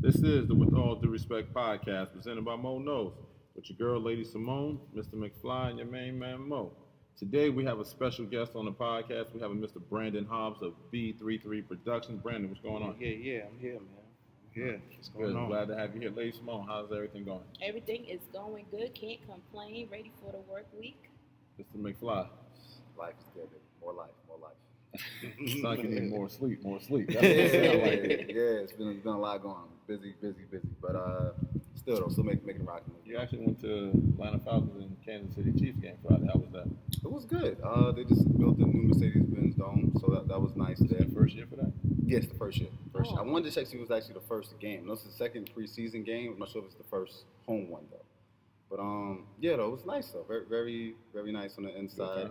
This is the With All Due Respect podcast presented by Mo Knows with your girl, Lady Simone, Mr. McFly, and your main man, Mo. Today, we have a special guest on the podcast. We have a Mr. Brandon Hobbs of B33 Productions. Brandon, what's going on? Yeah, I'm here, man. I'm here. What's going Good. on? Glad to have you here. Lady Simone, how's everything going? Everything is going good. Can't complain. Ready for the work week. Mr. McFly. Life is good, baby. More life. It's like you need more sleep. That's what Yeah, it sounds like. it's been a lot going on. Busy. But still making rocking. You actually went to Atlanta Falcons and Kansas City Chiefs game Friday. How was that? It was good. They just built the new Mercedes-Benz Dome, so that was nice. There. First year for that? Yes, the first year. Year. Oh. I wanted to check if it was actually the first game. No, it's the second preseason game. I'm not sure if it's the first home one though. But yeah, though it was nice though. Very, very nice on the inside.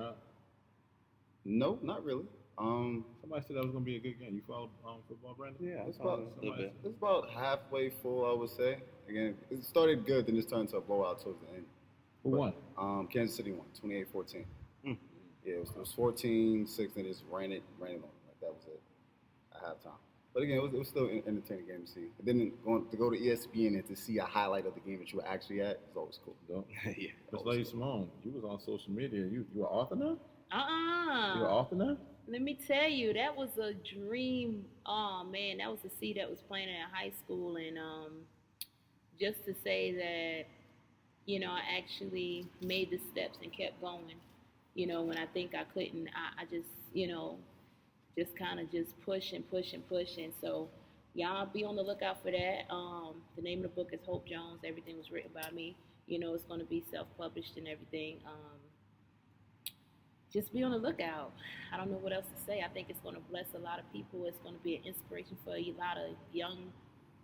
No, not really. Somebody said that was gonna be a good game. You follow football, Brandon? Yeah, It's it's about halfway full, I would say. Again, it started good, then it turned into a blowout towards the end. Who won? Kansas City won, 28-14. Mm. Yeah, it was 14-6, and they just ran it on. Like that was it at halftime. But again, it was still an entertaining game to see. And then to go to ESPN and to see a highlight of the game that you were actually at is always cool. Dope. yeah. Miss Lady Simone, you was on social media. You an author now? You an Uh-uh. author now? Let me tell you, that was a dream. Oh, man, that was a seed that was playing in high school. And just to say that, I actually made the steps and kept going. When I think I couldn't, I just, just kind of just push and push and push. And so y'all be on the lookout for that. The name of the book is Hope Jones. Everything was written by me. It's going to be self-published and everything. Just be on the lookout. I don't know what else to say. I think it's going to bless a lot of people. It's going to be an inspiration for a lot of young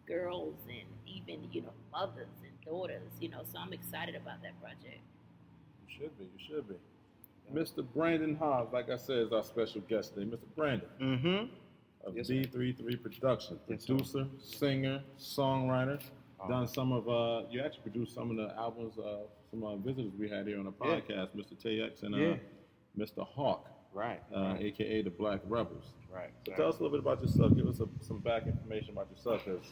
girls and even, mothers and daughters, So I'm excited about that project. You should be. Mr. Brandon Hobbs, like I said, is our special guest today. Mr. Brandon of Yes, sir. B33 Productions, Yes, sir. producer, singer, songwriter. Done some of you actually produced some of the albums of some visitors we had here on the podcast, Mr. TX and Mr. Hawk, Right. aka the Black Rebels. Right. So tell us a little bit about yourself. Give us some back information about yourself, because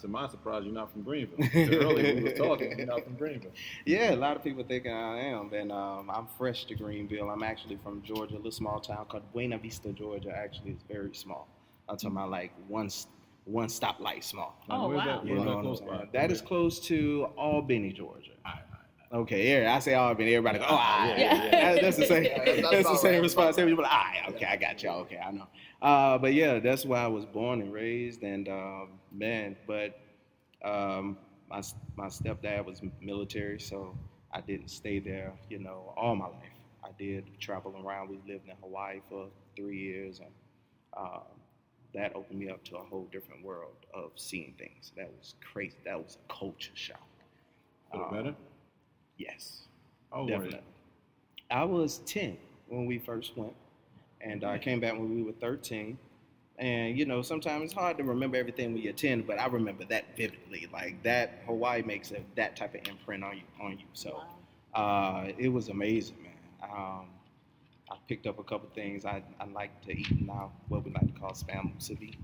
to my surprise, you're not from Greenville. Earlier when we were talking, you're not from Greenville. Yeah, a lot of people think I am, and I'm fresh to Greenville. I'm actually from Georgia, a little small town called Buena Vista, Georgia. Actually, it's very small. I'm talking about like one stoplight small. Oh, Where's wow. that? You Where's know that what I'm close saying? by? That is close to Albany, Georgia. All right. Okay, yeah, I say Albany, everybody go, oh, all right. Yeah. That's the same. That's That's the all same right. response. Everybody, all right, okay, I got y'all. Okay, I know. But yeah, that's where I was born and raised, and my stepdad was military, so I didn't stay there, all my life. I did travel around. We lived in Hawaii for 3 years, and that opened me up to a whole different world of seeing things. That was crazy. That was a culture shock. For the better? Yes. Oh, Definitely. I was 10 when we first went, and I came back when we were 13. And, sometimes it's hard to remember everything when you're 10, but I remember that vividly. Like that, Hawaii makes that type of imprint on you. So it was amazing, man. I picked up a couple things. I like to eat now, what we like to call spam musubi.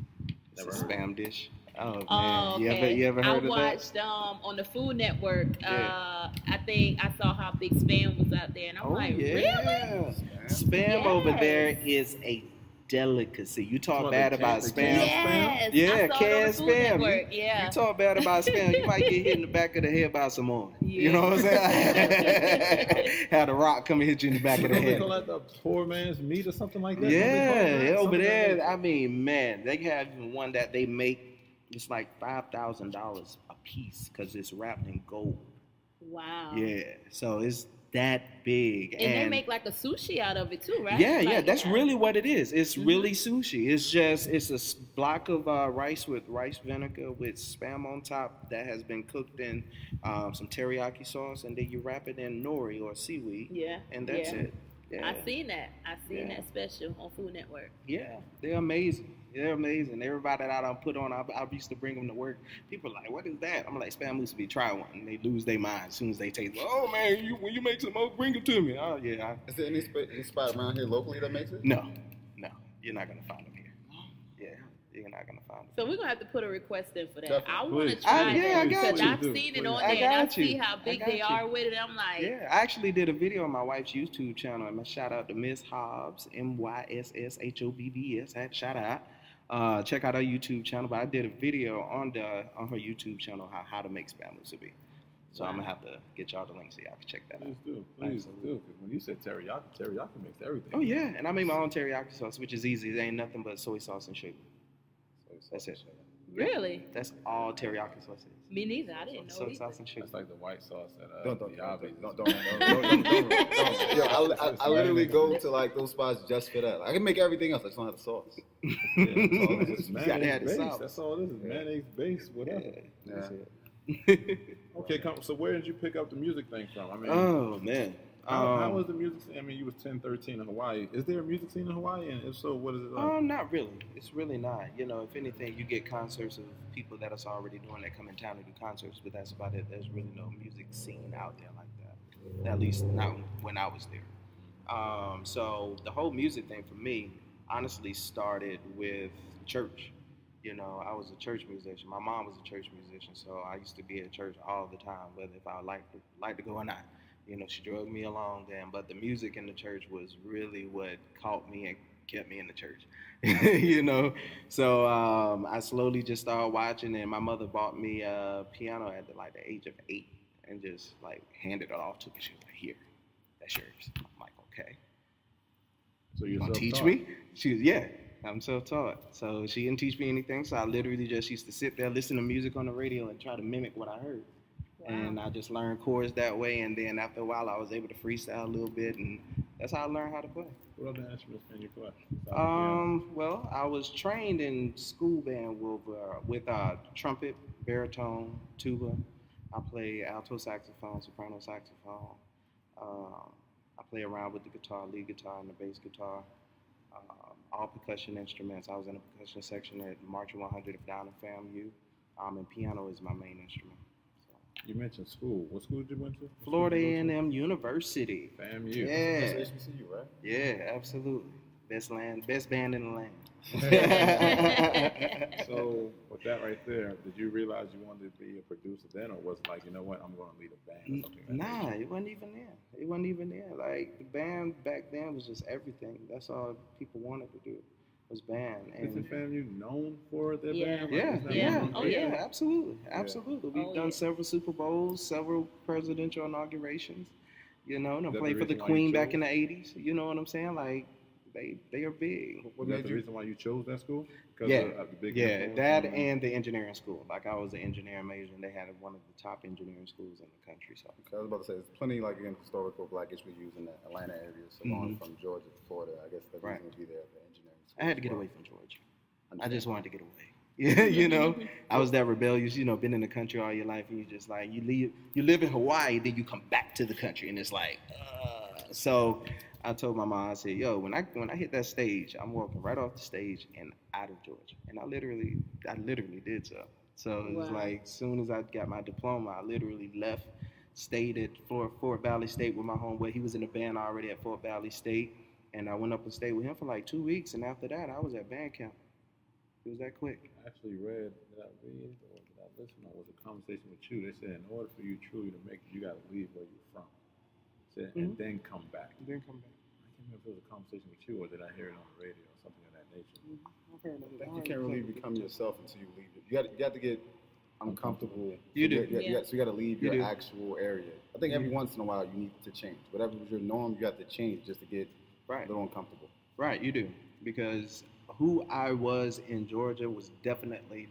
It's a spam dish. Oh, man. Oh, okay. You ever heard of that? I watched on the Food Network. Yeah. I think I saw how big Spam was out there, and I'm like, really? Spam over Yes. there is a delicacy. You talk Well, bad the about canned spam. Yes. Yeah, I saw it on canned the Food spam. Network. Yeah. You talk bad about spam, you might get hit in the back of the head by some more. Yeah. You know what I'm saying? Have the rock come and hit you in the back of the They head. call that the poor man's meat or something like that? Yeah, over Something there, like I mean, man, they have one that they make, it's like $5,000 a piece because it's wrapped in gold. Wow. Yeah, so it's that big. And they make like a sushi out of it too, right? Yeah, Like, that's really what it is. It's Mhm. really sushi. It's a block of rice with rice vinegar with spam on top that has been cooked in some teriyaki sauce, and then you wrap it in nori or seaweed, Yeah. and that's yeah. it. Yeah. I seen that. Yeah. That special on Food Network. Yeah, they're amazing. They're amazing. Everybody that I done put on, I used to bring them to work. People are like, what is that? I'm like, spam musubi, try one. And they lose their mind as soon as they taste it. Oh, man, when you make some more, bring it to me. Oh, yeah. Is there any spot around here locally that makes it? No, you're not going to find them here. Yeah. You're not gonna find it. So we're gonna have to put a request in for that. Definitely. I want to Please. try Yeah, I that got because you. I've seen it on I there and I got you. see how I big got they you. are with it. I'm like, Yeah, I actually did a video on my wife's YouTube channel. And shout out to Miss Hobbs, MyssHobbs. I had to shout out. Check out her YouTube channel. But I did a video on her YouTube channel how to make spam musubi. So I'm gonna have to get y'all the link so y'all can check that out. Please do. Please do. Because when you said teriyaki makes everything. Oh yeah, and I make my own teriyaki sauce, which is easy. It ain't nothing but soy sauce and sugar. That's it. really? That's all teriyaki sauce is. Me neither. I didn't know Soy either. sauce and sugar. That's like the white sauce at Don't. the Hobbs. Yo, I literally go to like those spots just for that. I can make everything else. I just don't have the sauce. It's You gotta mayonnaise have the base. sauce. That's all it is. Yeah. Mayonnaise base, whatever. That's Yeah. it. Okay, so where did you pick up the music thing from? I mean, Oh man. how was the music scene? I mean, you was 10, 13 in Hawaii. Is there a music scene in Hawaii? And if so, what is it like? Not really. It's really not. You know, if anything, you get concerts of people that are already doing that come in town to do concerts, but that's about it. There's really no music scene out there like that. At least not when I was there. So the whole music thing for me honestly started with church. You know, I was a church musician. My mom was a church musician, so I used to be at church all the time, whether if I like to go or not. You know, she drug me along then, but the music in the church was really what caught me and kept me in the church. You know, so I slowly just started watching, and my mother bought me a piano at the age of 8, and just like handed it off to me. She was like, "Here, that's yours." I'm like, "Okay." So You you're gonna teach self-taught. me? She was, yeah, I'm self-taught. So she didn't teach me anything. So I literally just used to sit there, listen to music on the radio, and try to mimic what I heard. Wow. And I just learned chords that way. And then after a while, I was able to freestyle a little bit, and that's how I learned how to play. What other instruments can you play? besides the piano? Well, I was trained in school band with trumpet, baritone, tuba. I play alto saxophone, soprano saxophone. I play around with the guitar, lead guitar, and the bass guitar. All percussion instruments. I was in a percussion section at Marching 100 of down in FAMU. And piano is my main instrument. So. You mentioned school. What school did you went to? Florida A&M University. FAMU. Yeah, That's HBCU, right? yeah, absolutely. Best band in the land. So with that right there, did you realize you wanted to be a producer then, or was it like, you know what, I'm going to lead a band or something like that? Nah, it wasn't even there. It wasn't even there. Like the band back then was just everything. That's all people wanted to do was band. Isn't FAMU known for their Yeah. band? Like, Yeah, isn't that yeah, one of Oh, the- yeah. absolutely, absolutely. We've Oh, done yeah. several Super Bowls, several presidential inaugurations. You know, Is that played the for the reason why you Queen back chose? in the '80s. You know what I'm saying? Like they are big. Was What that made the you? reason why you chose that school? 'Cause Yeah. of the big Yeah, influence that on- and the engineering school. Like I was an engineering major, and they had one of the top engineering schools in the country. So Okay, I was about to say, there's plenty like again historical Black HBCUs in the Atlanta area. So going from Georgia to Florida, I guess the Right. reason would be there for engineering. I had to get school. away from Georgia. I just wanted to get away. Yeah, you know, I was that rebellious. You know, been in the country all your life, and you just like you live in Hawaii, then you come back to the country, and it's like, So I told my mom, I said, "Yo, when I hit that stage, I'm walking right off the stage and out of Georgia." And I literally did so. So it was Wow. like, as soon as I got my diploma, I literally left, stayed at Fort Valley State with my homeboy. He was in the band already at Fort Valley State, and I went up and stayed with him for like 2 weeks. And after that, I was at band camp. It was that quick. I actually read, did I read or did I listen, or was a conversation with you? They said in order for you truly to make it, you got to leave where you're from. Said, and then come back. Then come back. I can't remember if it was a conversation with you or did I hear it on the radio or something of that nature. I think you can't really become yourself until you leave it. You have to get uncomfortable. You do. Yeah. So you got to leave You your do. actual area. I think every once in a while you need to change. Whatever was your norm, you have to change just to get Right. a little uncomfortable. Right, you do. Because who I was in Georgia was definitely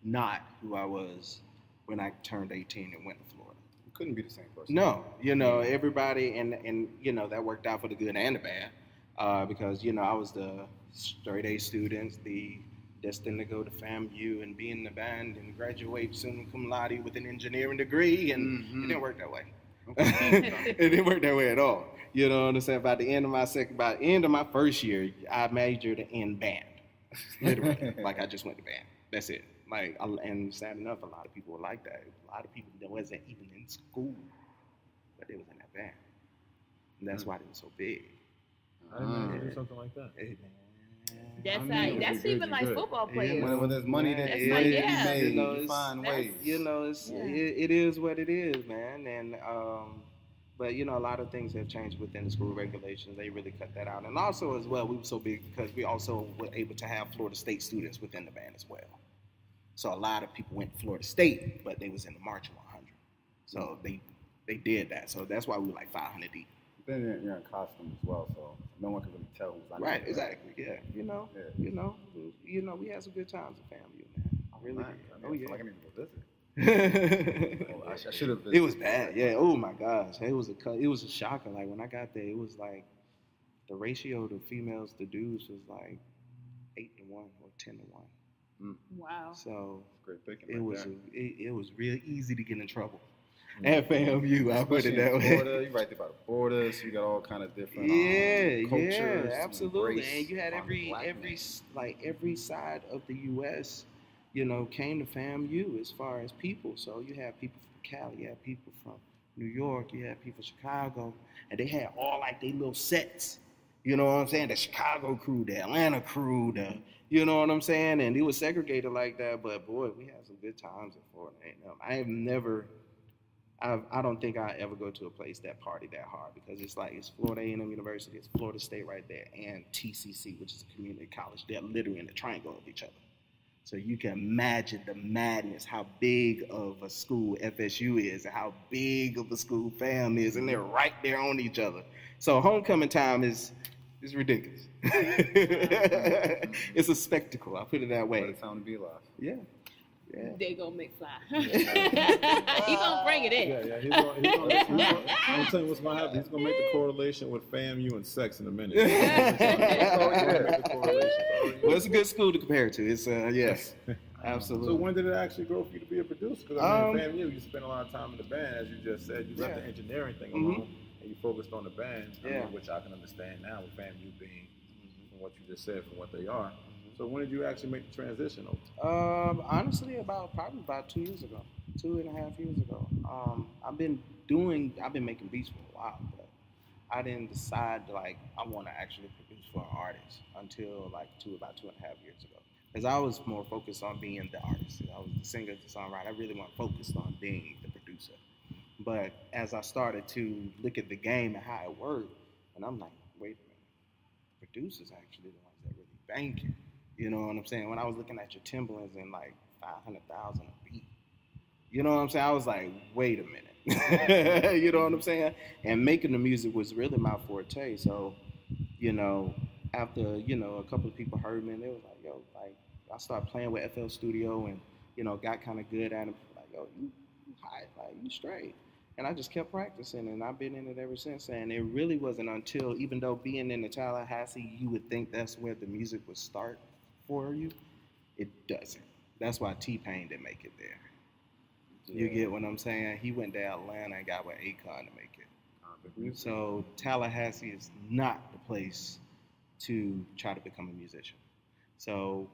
not who I was when I turned 18 and went to Florida. You couldn't be the same person. No, you know, everybody, and you know, that worked out for the good and the bad, because, you know, I was the straight A students, the destined to go to FAMU and be in the band and graduate summa cum laude with an engineering degree, and it didn't work that way. It didn't work that way at all. You know what I'm saying? By the end of my first year, I majored in band. Literally. Like I just went to band. That's it. Like, and sad enough, a lot of people were like that. A lot of people that wasn't even in school, but they was in that band. And that's why they were so big. I didn't know you could do something like that. Hey, man. That's I mean, how. if That's you're even good, like you're good. football Yeah, players. when there's money that That's is like, to yeah. be made, You know, you it's- find that's- ways. You know, it's Yeah. it is what it is, man. And but you know, a lot of things have changed within the school regulations. They really cut that out. And also, as well, we were so big because we also were able to have Florida State students within the band as well. So a lot of people went to Florida State, but they was in the Marching 100. So they did that. So that's why we were like 500 deep. Then you're in costume as well, so no one can really tell who's on Right, it. exactly. Yeah, you know, we had some good times at FAMU, man. Really Man, did. I Oh feel like I yeah. need to go visit. Oh, I should have. It was bad. Yeah. Oh my gosh. It was a shocker. Like when I got there, it was like the ratio to females to dudes was like 8 to 1 or 10 to 1. Wow. So Great picking. it was there. it was real easy to get in trouble at FAMU. I put it Especially that in way. Florida, you right there by the border, so you got all kind of different cultures. Yeah, absolutely. embrace And you had from every blackness. every side of the U.S. Came to FAMU as far as people. So you had people from Cali, you had people from New York, you had people from Chicago, and they had all like their little sets. You know what I'm saying? The Chicago crew, the Atlanta crew, you know what I'm saying? And it was segregated like that. But boy, we had some good times at Florida A&M. I don't think I ever go to a place that party that hard because it's like it's Florida A&M University, it's Florida State right there, and TCC, which is a community college. They're literally in the triangle of each other. So you can imagine the madness, how big of a school FSU is, and how big of a school FAM is, and they're right there on each other. So homecoming time is ridiculous. It's a spectacle. I'll put it that What a way. time to be alive. Yeah. Yeah. They gonna make fly. He gonna bring it in. Yeah, he's gonna I'm telling you what's gonna happen. He's gonna make the correlation with FAMU and sex in a minute. Well, it's a good school to compare to. It's yes, absolutely. So when did it actually grow for you to be a producer? Because FAMU, you spent a lot of time in the band, as you just said. You left the engineering thing alone, and you focused on the band, which I can understand now with FAMU being, from what you just said, from what they are. So when did you actually make the transition over? Honestly, probably about 2 years ago, 2.5 years ago. I've been making beats for a while, but I didn't decide I want to actually produce for an artist until about 2.5 years ago. Because I was more focused on being the artist. I was the singer, the songwriter. I really wasn't focused on being the producer. But as I started to look at the game and how it worked, and I'm like, wait a minute, producers actually the ones that really bank it. You know what I'm saying? When I was looking at your Timberlands and like 500,000 a beat, you know what I'm saying? I was like, wait a minute. You know what I'm saying? And making the music was really my forte. So, after, a couple of people heard me and they was like, yo, I started playing with FL Studio and, got kind of good at it. Like, yo, you high, you straight. And I just kept practicing, and I've been in it ever since. And it really wasn't until, even though being in the Tallahassee, you would think that's where the music would start for you, it doesn't. That's why T-Pain didn't make it there. You get what I'm saying? He went to Atlanta and got with Akon to make it. So Tallahassee is not the place to try to become a musician. So,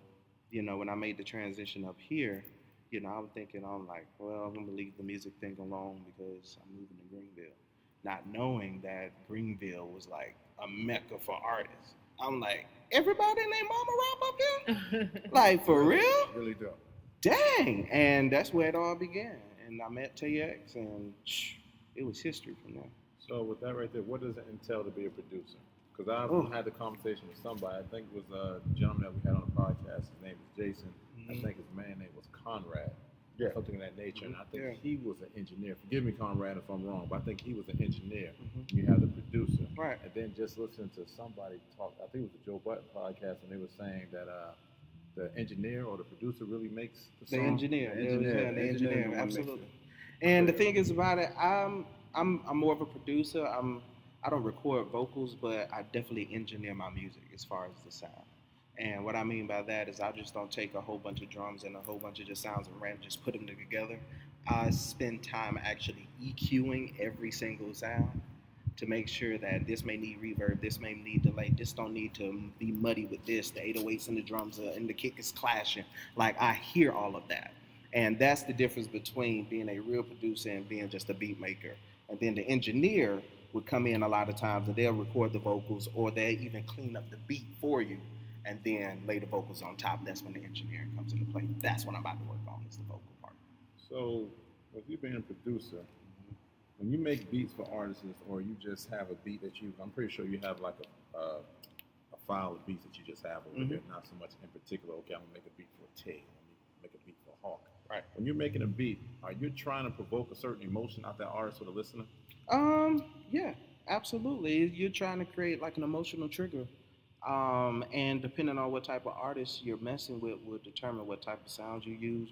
when I made the transition up here, I'm thinking, I'm like, well, I'm gonna leave the music thing alone because I'm moving to Greenville. Not knowing that Greenville was like a mecca for artists. I'm like, everybody and their mama rap up here? Like, for real? Really do. Dang. And that's where it all began. And I met TX, and it was history from there. So with that right there, what does it entail to be a producer? Because I've had the conversation with somebody. I think it was a gentleman that we had on the podcast. His name was Jason. I think his man name was Conrad. Something of that nature. And I think he was an engineer. Forgive me, Conrad, if I'm wrong, but I think he was an engineer. You have the producer. Right. And then just listening to somebody talk, I think it was the Joe Button podcast, and they were saying that the engineer or the producer really makes the song. The engineer, The engineer, absolutely. And the thing is about it, I'm more of a producer. I don't record vocals, but I definitely engineer my music as far as the sound. And what I mean by that is I just don't take a whole bunch of drums and a whole bunch of just sounds and random just put them together. I spend time actually EQing every single sound to make sure that this may need reverb, this may need delay, this don't need to be muddy with this, the 808s and the drums and the kick is clashing. Like, I hear all of that. And that's the difference between being a real producer and being just a beat maker. And then the engineer would come in a lot of times and they'll record the vocals or they even clean up the beat for you. and then lay the vocals on top. That's when the engineering comes into play. That's what I'm about to work on, is the vocal part. So, with you being a producer, when you make beats for artists, or you just have a beat that I'm pretty sure you have like a file of beats that you just have over there, not so much in particular, okay, I'm gonna make a beat for Tay, I'm gonna make a beat for Hawk. Right. When you're making a beat, are you trying to provoke a certain emotion out that artist or the listener? Yeah, absolutely. You're trying to create like an emotional trigger. And depending on what type of artist you're messing with will determine what type of sounds you use,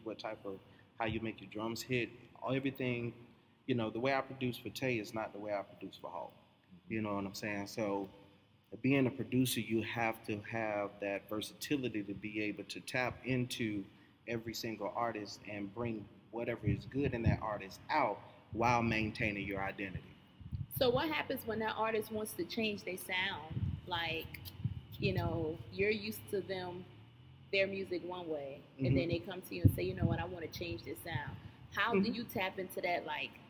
how you make your drums hit, everything. The way I produce for Tay is not the way I produce for Hawk. You know what I'm saying? So being a producer, you have to have that versatility to be able to tap into every single artist and bring whatever is good in that artist out while maintaining your identity. So what happens when that artist wants to change their sound? Like, you're used to their music one way, and then they come to you and say, you know what, I want to change this sound. How do you tap into that?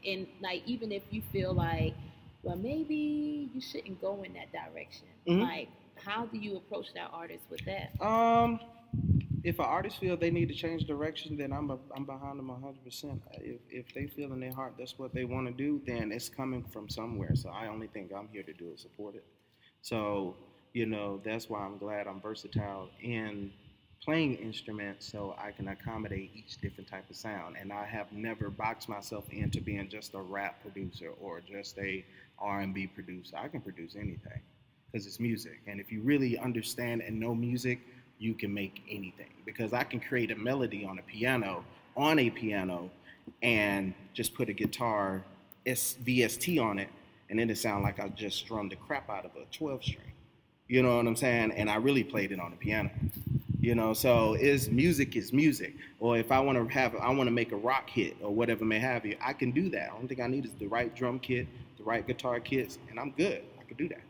Even if you feel like, well, maybe you shouldn't go in that direction. Like, how do you approach that artist with that? If an artist feel they need to change direction, then I'm behind them 100%. If they feel in their heart that's what they want to do, then it's coming from somewhere. So I only think I'm here to do is support it. So that's why I'm glad I'm versatile in playing instruments, so I can accommodate each different type of sound. And I have never boxed myself into being just a rap producer or just a R&B producer. I can produce anything because it's music. And if you really understand and know music, you can make anything, because I can create a melody on a piano, and just put a guitar VST on it, and then it sounds like I just strummed the crap out of a 12 string. You know what I'm saying? And I really played it on the piano. So music is music. Or if I want to make a rock hit or whatever may have you, I can do that. The only thing I need is the right drum kit, the right guitar kits, and I'm good. I can do that.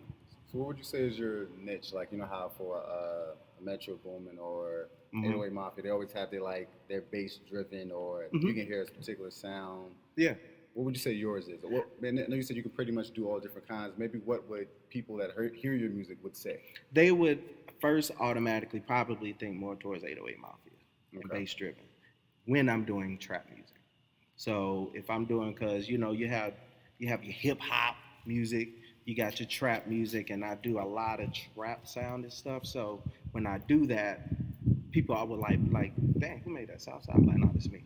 So what would you say is your niche? Like, how for a Metro Boomin or 808 Mafia, they always have their bass driven, or you can hear a particular sound. Yeah. What would you say yours is? I know you said you could pretty much do all different kinds. Maybe what would people that hear your music would say? They would first automatically probably think more towards 808 Mafia and bass driven when I'm doing trap music. So if I'm doing, because you have your hip hop music, you got your trap music, and I do a lot of trap sound and stuff. So when I do that, people I would like, dang, who made that Southside? I'm like, no, it's me.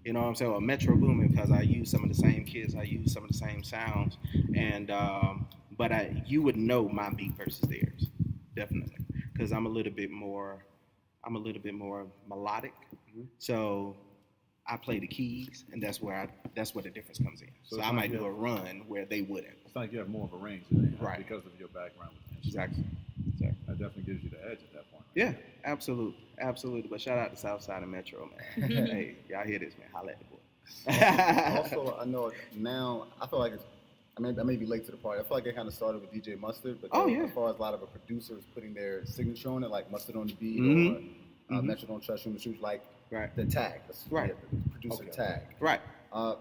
You know what I'm saying? Or Metro Boomin, because I use some of the same kids, I use some of the same sounds, and but you would know my beat versus theirs, definitely, because I'm a little bit more melodic. So I play the keys, and that's where the difference comes in. So I might do a run where they wouldn't. It's like you have more of a range than they have, Right, because of your background with exactly. That definitely gives you the edge at that point. Yeah, absolutely. But shout out to Southside and Metro, man. Hey, y'all hear this, man? Holla at the boy. Also, I know now, I feel like I may be late to the party. I feel like they kind of started with DJ Mustard, but as far as a lot of the producers putting their signature on it, like Mustard on the beat or Metro Don't Trust You, which was like the tag, the producer tag. Right. Do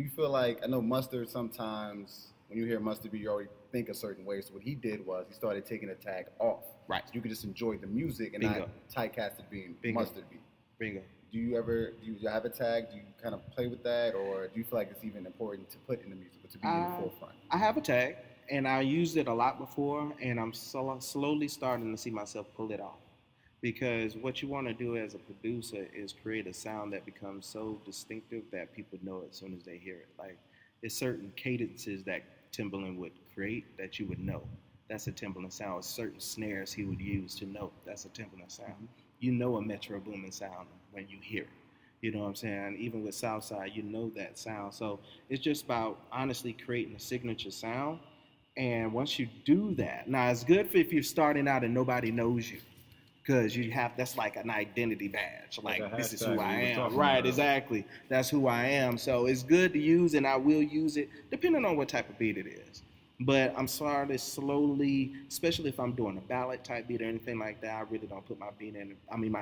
you feel like, I know Mustard sometimes, when you hear Mustard beat, you already think a certain way. So what he did was he started taking the tag off. Right. So you could just enjoy the music and not typecast it being Mustard beat. Bingo. Do you have a tag? Do you kind of play with that, or do you feel like it's even important to put in the music, but to be in the forefront? I have a tag, and I used it a lot before, and I'm slowly starting to see myself pull it off. Because what you want to do as a producer is create a sound that becomes so distinctive that people know it as soon as they hear it. Like, there's certain cadences that Timbaland would create that you would know. That's a Timbaland sound. Certain snares he would use to know that's a Timbaland sound. You know a Metro Boomin sound when you hear it. You know what I'm saying? Even with Southside, you know that sound. So it's just about honestly creating a signature sound. And once you do that, now it's good if you're starting out and nobody knows you, because that's like an identity badge. Like, this is who I am. Right, exactly. That's who I am. So it's good to use, and I will use it depending on what type of beat it is. But I'm starting slowly, especially if I'm doing a ballad type beat or anything like that, I really don't put my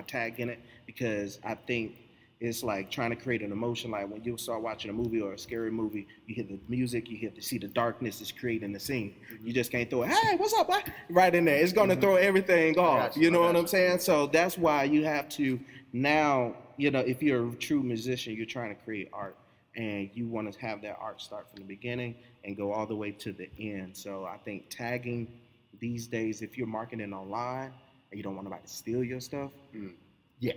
tag in it, because I think It's like trying to create an emotion. Like when you start watching a movie or a scary movie, you hear the music, you see the darkness is creating the scene. You just can't throw it, hey, what's up, boy? Right in there. It's going to throw everything off. You know what I'm saying? So that's why you have to now, if you're a true musician, you're trying to create art. And you want to have that art start from the beginning and go all the way to the end. So I think tagging these days, if you're marketing online and you don't want nobody to steal your stuff, yeah,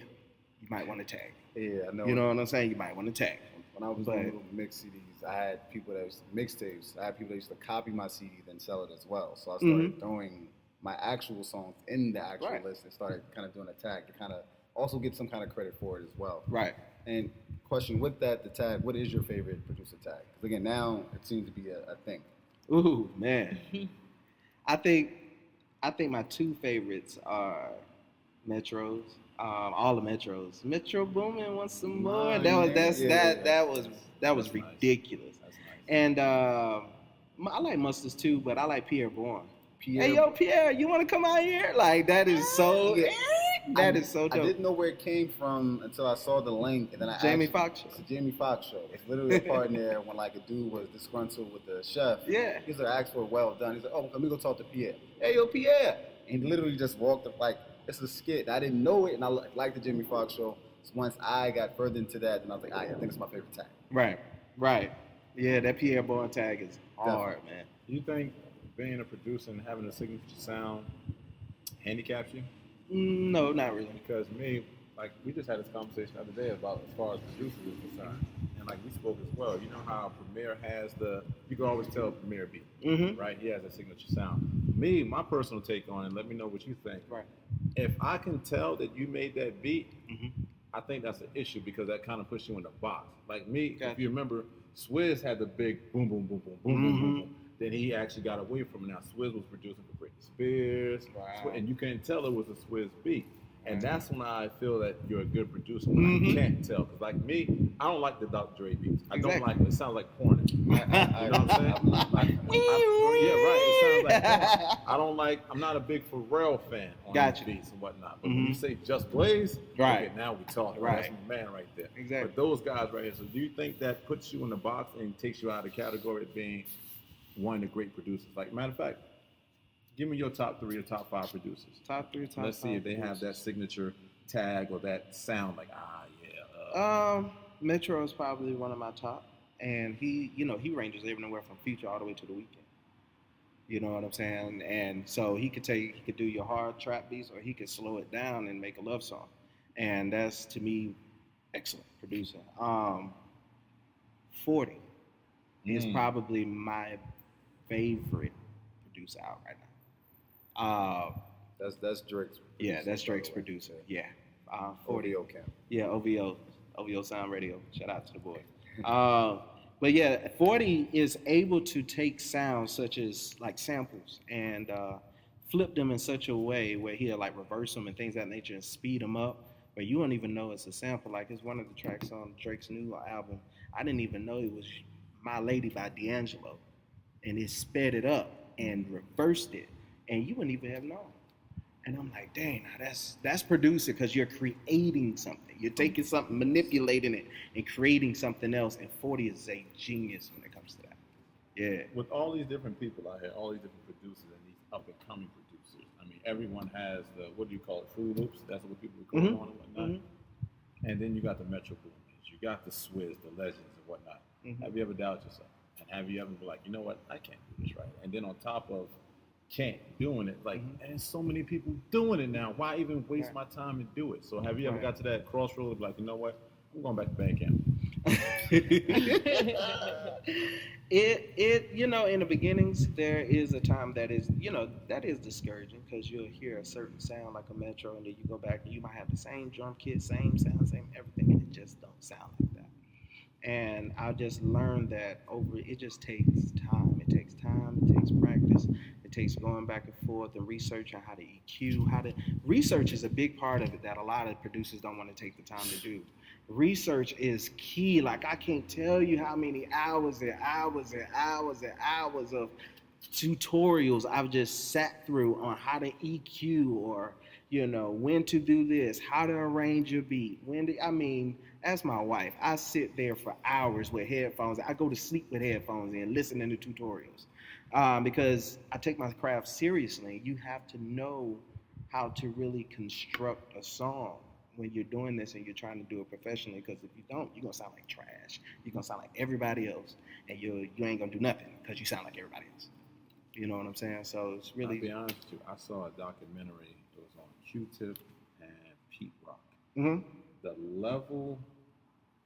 you might want to tag. Yeah, I know. You know what I'm saying? You might want to tag. When I was doing little mix CDs, I had people that used to mixtapes. I had people that used to copy my CD then sell it as well. So I started throwing my actual songs in the actual list and started kind of doing a tag to kind of also get some kind of credit for it as well. Right. And question with that, the tag, what is your favorite producer tag? Because again, now it seems to be a thing. Ooh, man. I think my two favorites are Metros. All the Metros. Metro Boomin wants some more. That was ridiculous. That's nice. And I like Mustards too, but I like Pierre Bourne. Pierre, hey yo, Pierre, you want to come out here? Like that is so. That is so dope. I didn't know where it came from until I saw the link, and then Jamie Foxx show. It's a Jamie Foxx show. It's literally a part in there when like a dude was disgruntled with the chef. Yeah. He's like, asked for well done. He's like, oh, let me go talk to Pierre. Hey yo, Pierre. And he literally just walked up like it's a skit. I didn't know it, and I liked the Jamie Foxx show. So once I got further into that, then I was like, I think it's my favorite tag. Right. Yeah, that Pierre Bourne tag is hard, man. Do you think being a producer and having a signature sound handicaps you? No, not really. Because me, like, we just had this conversation the other day about as far as producers is concerned. And, like, we spoke as well. You know how Premier has you can always tell Premier beat, right? He has a signature sound. Me, my personal take on it, let me know what you think. Right. If I can tell that you made that beat, I think that's an issue because that kind of puts you in the box. Like me, if you remember, Swizz had the big boom, boom, boom, boom, boom, boom, boom, boom. Then he actually got away from it. Now Swizz was producing for Britney Spears, and you can't tell it was a Swizz beat. And that's when I feel that you're a good producer when I can't tell. Because like me, I don't like the Dr. Dre beats. I don't like it. It sounds like porn. You know what I'm saying? Yeah, right. It sounds like porn. I don't like. I'm not a big Pharrell fan on these beats and whatnot. But when you say Just Blaze, okay, now we talking. That's my man right there. Exactly. But those guys right here. So do you think that puts you in the box and takes you out of the category of being one of the great producers? Like, matter of fact, give me your top 3 or top 5 producers. Top 3 or top 5. Let's see if they have that signature tag or that sound like, Metro is probably one of my top. And he ranges everywhere from Future all the way to The Weeknd. You know what I'm saying? And so he could do your hard trap beats or he could slow it down and make a love song. And that's, to me, excellent producer. 40 is probably my favorite producer out right now. That's Drake's producer. Yeah, that's Drake's producer. Yeah. 40. OVO Camp. Yeah, OVO Sound Radio. Shout out to the boy. But yeah, 40 is able to take sounds such as like samples and flip them in such a way where he'll like reverse them and things of that nature and speed them up, but you don't even know it's a sample. Like it's one of the tracks on Drake's new album. I didn't even know it was My Lady by D'Angelo, and it sped it up and reversed it, and you wouldn't even have known. And I'm like, dang, now that's producer because you're creating something. You're taking something, manipulating it, and creating something else. And 40 is a genius when it comes to that. Yeah. With all these different people out here, all these different producers and these up and coming producers, I mean, everyone has the, what do you call it, Fruit Loops? That's what people call it on and whatnot. And then you got the Metro Boomers, you got the Swizz, the Legends and whatnot. Have you ever doubted yourself? And have you ever been like, you know what, I can't do this right? And then on top of can't doing it, like, and there's so many people doing it now. Why even waste my time and do it? So have you ever got to that crossroad of like, you know what, I'm going back to band camp? In the beginnings, there is a time that is, that is discouraging because you'll hear a certain sound like a Metro, and then you go back and you might have the same drum kit, same sound, same everything, and it just don't sound like that. And I just learned that it just takes time. It takes time, it takes practice, it takes going back and forth and researching how to EQ, research is a big part of it that a lot of producers don't want to take the time to do. Research is key. Like I can't tell you how many hours and hours and hours and hours of tutorials I've just sat through on how to EQ or, when to do this, how to arrange your beat, Ask my wife. I sit there for hours with headphones. I go to sleep with headphones in, listening to tutorials, because I take my craft seriously. You have to know how to really construct a song when you're doing this and you're trying to do it professionally. Because if you don't, you're gonna sound like trash. You're gonna sound like everybody else, and you ain't gonna do nothing because you sound like everybody else. You know what I'm saying? So it's really. I'll be honest with you. I saw a documentary. It was on Q-Tip and Pete Rock. Mm-hmm. The level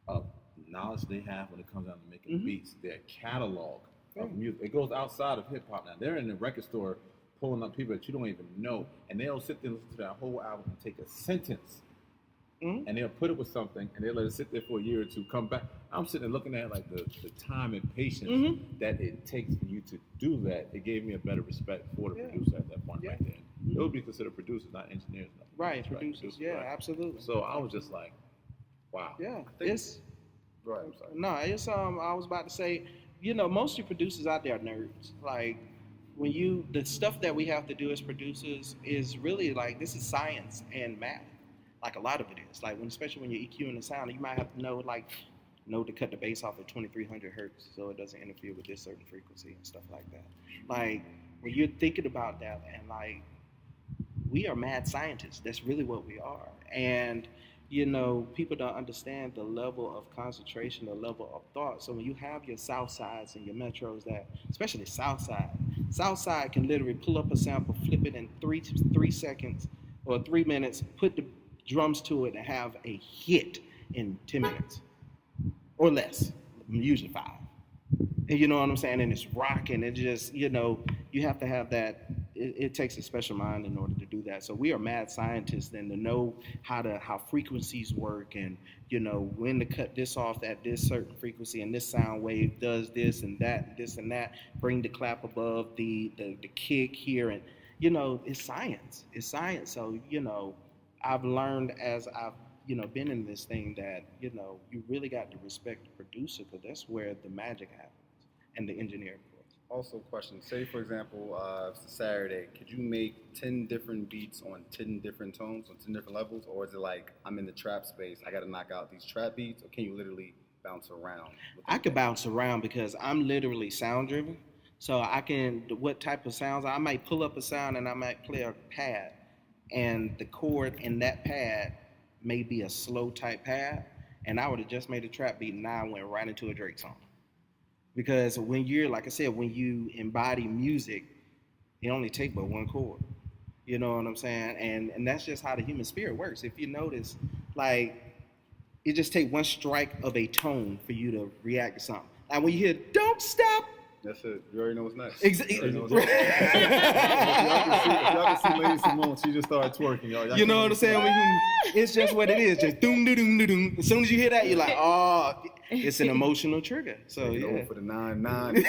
of knowledge they have when it comes down to making beats, their catalog of music, it goes outside of hip hop now. They're in the record store pulling up people that you don't even know, and they'll sit there and listen to that whole album and take a sentence, and they'll put it with something, and they'll let it sit there for a year or two, come back. I'm sitting there looking at like the time and patience that it takes for you to do that. It gave me a better respect for the producer at that point right there. It would be considered producers, not engineers. Right, producers. Yeah, right. Absolutely. So I was just like, wow. Yeah, it's. Right, I'm sorry. No, it's I was about to say, most of the producers out there are nerds. Like the stuff that we have to do as producers is really like, this is science and math. Like a lot of it is. Like especially when you're EQing the sound, you might have to know to cut the bass off at 2300 hertz so it doesn't interfere with this certain frequency and stuff like that. Like when you're thinking about that, and like we are mad scientists. That's really what we are. And people don't understand the level of concentration, the level of thought. So when you have your South Sides and your Metros that, especially South Side can literally pull up a sample, flip it in 3 seconds or 3 minutes, put the drums to it, and have a hit in 10 minutes or less, usually 5. And you know what I'm saying? And it's rocking. It just, you have to have that. It takes a special mind in order to do that. So we are mad scientists, and to know how frequencies work, and when to cut this off at this certain frequency, and this sound wave does this and that, bring the clap above the kick here, and it's science. It's science. So I've learned as I've been in this thing that you really got to respect the producer, because that's where the magic happens, and the engineer, of course. Also, question. Say, for example, it's a Saturday. Could you make 10 different beats on 10 different tones, on 10 different levels? Or is it like, I'm in the trap space, I got to knock out these trap beats? Or can you literally bounce around? I could bounce around because I'm literally sound driven. So what type of sounds, I might pull up a sound and I might play a pad. And the chord in that pad may be a slow type pad. And I would have just made a trap beat, and now I went right into a Drake song. Because when you're, like I said, when you embody music, it only takes but one chord. You know what I'm saying? And that's just how the human spirit works. If you notice, like, it just takes one strike of a tone for you to react to something. Like when you hear "Don't Stop," that's it. You already know what's next. Exactly. If y'all can see Lady Simone, she just started twerking, y'all. You know what I'm saying? It's just what it is. Just doom, doom, doom, doom. As soon as you hear that, you're like, oh, it's an emotional trigger. So yeah. For the 9-9.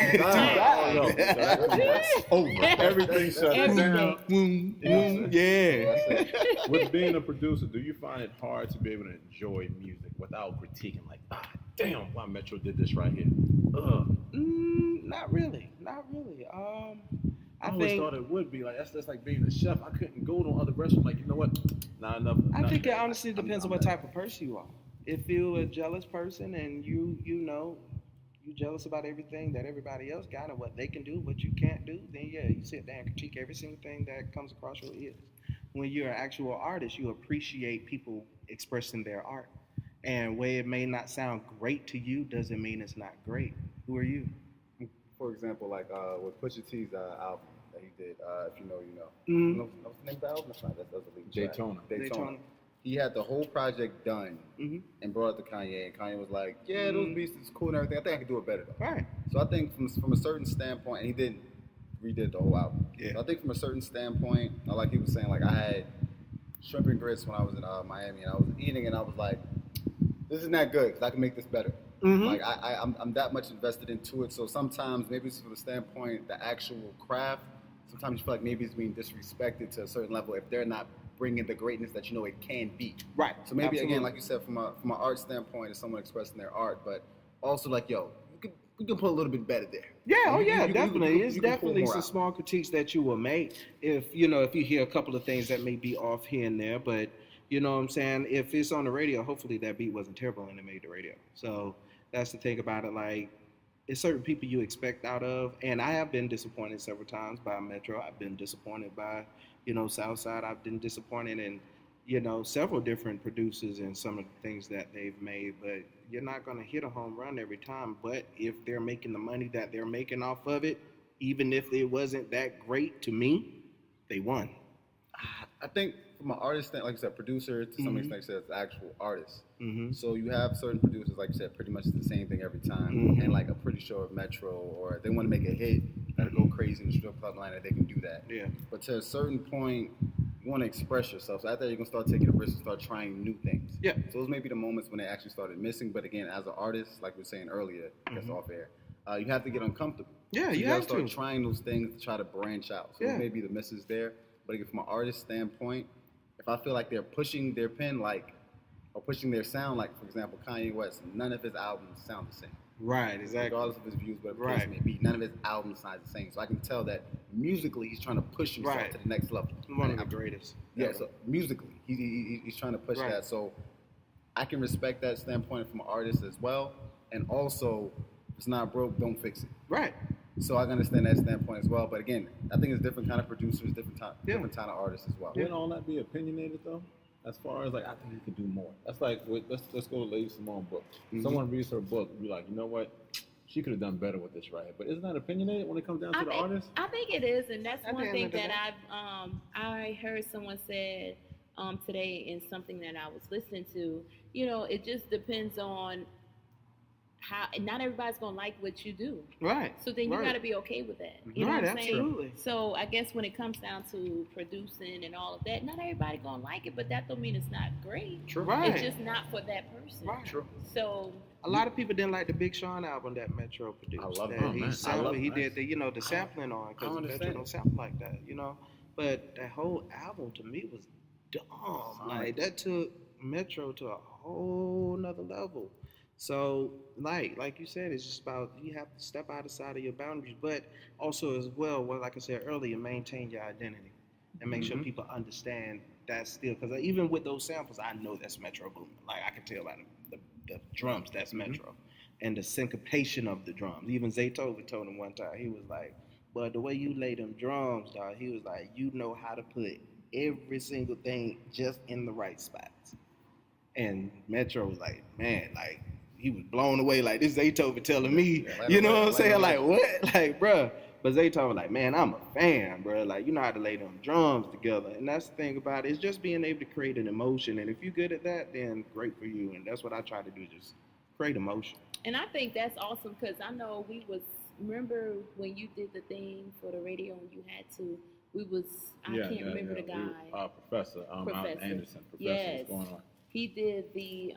Over. Everything shut down. Yeah. With being a producer, do you find it hard to be able to enjoy music without critiquing? Like, damn, why Metro did this right here? Not really. I always thought it would be like that's like being a chef. I couldn't go to other restaurants. Like, you know what? Not enough. I think it honestly depends on what type of person you are. If you're a jealous person and you jealous about everything that everybody else got and what they can do, what you can't do, then yeah, you sit there and critique every single thing that comes across your ears. When you're an actual artist, you appreciate people expressing their art. And where it may not sound great to you doesn't mean it's not great. Who are you? For example, like with Pusha T's album that he did, If You Know, You Know. Mm-hmm. What's the name of the album? That's not, that's the lead Daytona. track. Daytona. He had the whole project done and brought it to Kanye, and Kanye was like, yeah, those beats is cool and everything. I think I could do it better though. Right. So I think from a certain standpoint, and he redid the whole album. Yeah. So I think from a certain standpoint, like he was saying, like I had shrimp and grits when I was in Miami, and I was eating, and I was like, this is not good because I can make this better. Like I'm that much invested into it. So sometimes maybe it's from the standpoint, the actual craft, sometimes you feel like maybe it's being disrespected to a certain level if they're not bringing the greatness that you know it can be. Right. So maybe again, like you said, from an art standpoint, it's someone expressing their art, but also like, yo, you can put a little bit better there. Yeah, definitely. It's you can definitely some small critiques that you will make if you hear a couple of things that may be off here and there, but You know what I'm saying? If it's on the radio, hopefully that beat wasn't terrible and it made the radio. So that's the thing about it. Like, it's certain people you expect out of, and I have been disappointed several times by Metro. I've been disappointed by, Southside. I've been disappointed in, several different producers and some of the things that they've made. But you're not going to hit a home run every time. But if they're making the money that they're making off of it, even if it wasn't that great to me, they won. I think from an artist, like you said, producer to some extent, like you said, it's actual artist. So you have certain producers, like you said, pretty much the same thing every time. And like I'm pretty sure Metro, or if they want to make a hit, that'll go crazy in the strip club line, that they can do that. Yeah. But to a certain point, you want to express yourself. So after that, you're gonna start taking a risk and start trying new things. Yeah. So those may be the moments when they actually started missing. But again, as an artist, like we were saying earlier, just off air, you have to get uncomfortable. Yeah, so you gotta have start to. trying those things to try to branch out. So those may be the misses there. But again, from an artist standpoint, if I feel like they're pushing their pen, or pushing their sound, like, for example, Kanye West, none of his albums sound the same. Right, exactly. Regardless of his views, whatever the case may be, none of his albums sound the same. So I can tell that musically he's trying to push himself to the next level. One of the greatest. Yeah, so musically, he's trying to push that. So I can respect that standpoint from an artist as well. And also, if it's not broke, don't fix it. Right. So I can understand that standpoint as well. But again, I think it's different kind of producers, different kind of artists as well. Wouldn't all that be opinionated though? As far as like, I think you could do more. That's like, let's go to Lady Simone book. Someone reads her book, and be like, you know what? She could have done better with this right here. But isn't that opinionated when it comes down to the artist? I think it is, and that's At one the thing end of the that day. I heard someone said today in something that I was listening to. It just depends on how. Not everybody's gonna like what you do. Right. So then you got to be okay with that. You know Right, what I'm saying? absolutely. So I guess when it comes down to producing and all of that, not everybody gonna like it, but that don't mean it's not great. True. Right. It's just not for that person. Right. True. So a lot of people didn't like the Big Sean album that Metro produced. I love that it, man. I love he it. did the sampling on, because Metro understand. don't sample like that, But that whole album to me was dumb. Like, that took Metro to a whole nother level. So, like you said, it's just about, you have to step outside of your boundaries, but also as well, like I said earlier, maintain your identity and make sure people understand that still. Because even with those samples, I know that's Metro booming. Like, I can tell by the drums, that's Metro, and the syncopation of the drums. Even Zaytoven told him one time, he was like, "But the way you lay them drums, dog," he was like, "You know how to put every single thing just in the right spots." And Metro was like, man, like, he was blown away. Like, this Zaytoven telling me, you know what I'm saying? Like, what? Like, bruh. But Zaytoven was like, man, I'm a fan, bruh. Like, you know how to lay them drums together. And that's the thing about it. It's just being able to create an emotion. And if you're good at that, then great for you. And that's what I try to do, just create emotion. And I think that's awesome, because I know remember when you did the thing for the radio and you had to, I can't remember the guy. Professor, Professor. Anderson. Professor, Yes. what's going on? He did the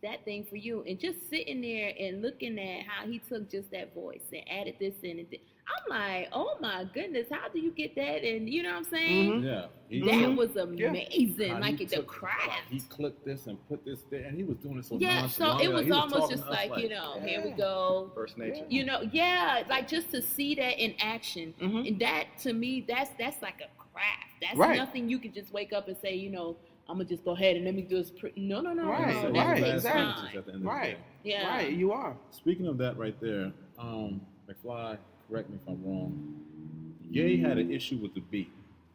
that thing for you, and just sitting there and looking at how he took just that voice and added this in and I'm like, oh my goodness, how do you get that? And you know what I'm saying? Yeah. That was amazing. How Like he the took- craft. He clicked this and put this there, and he was doing it so Yeah, nonchalant. so it was He almost talking just to us like, here we yeah. go. First nature. Like just to see that in action. And that, to me, that's like a craft. That's Right. nothing you can just wake up and say, I'm going to just go ahead and let me do this. No. Right, So That right, takes last exactly. time. sentences at the end of the Right. day. Yeah. Right, you are. Speaking of that right there, McFly, correct me if I'm wrong. Ye had an issue with the beat,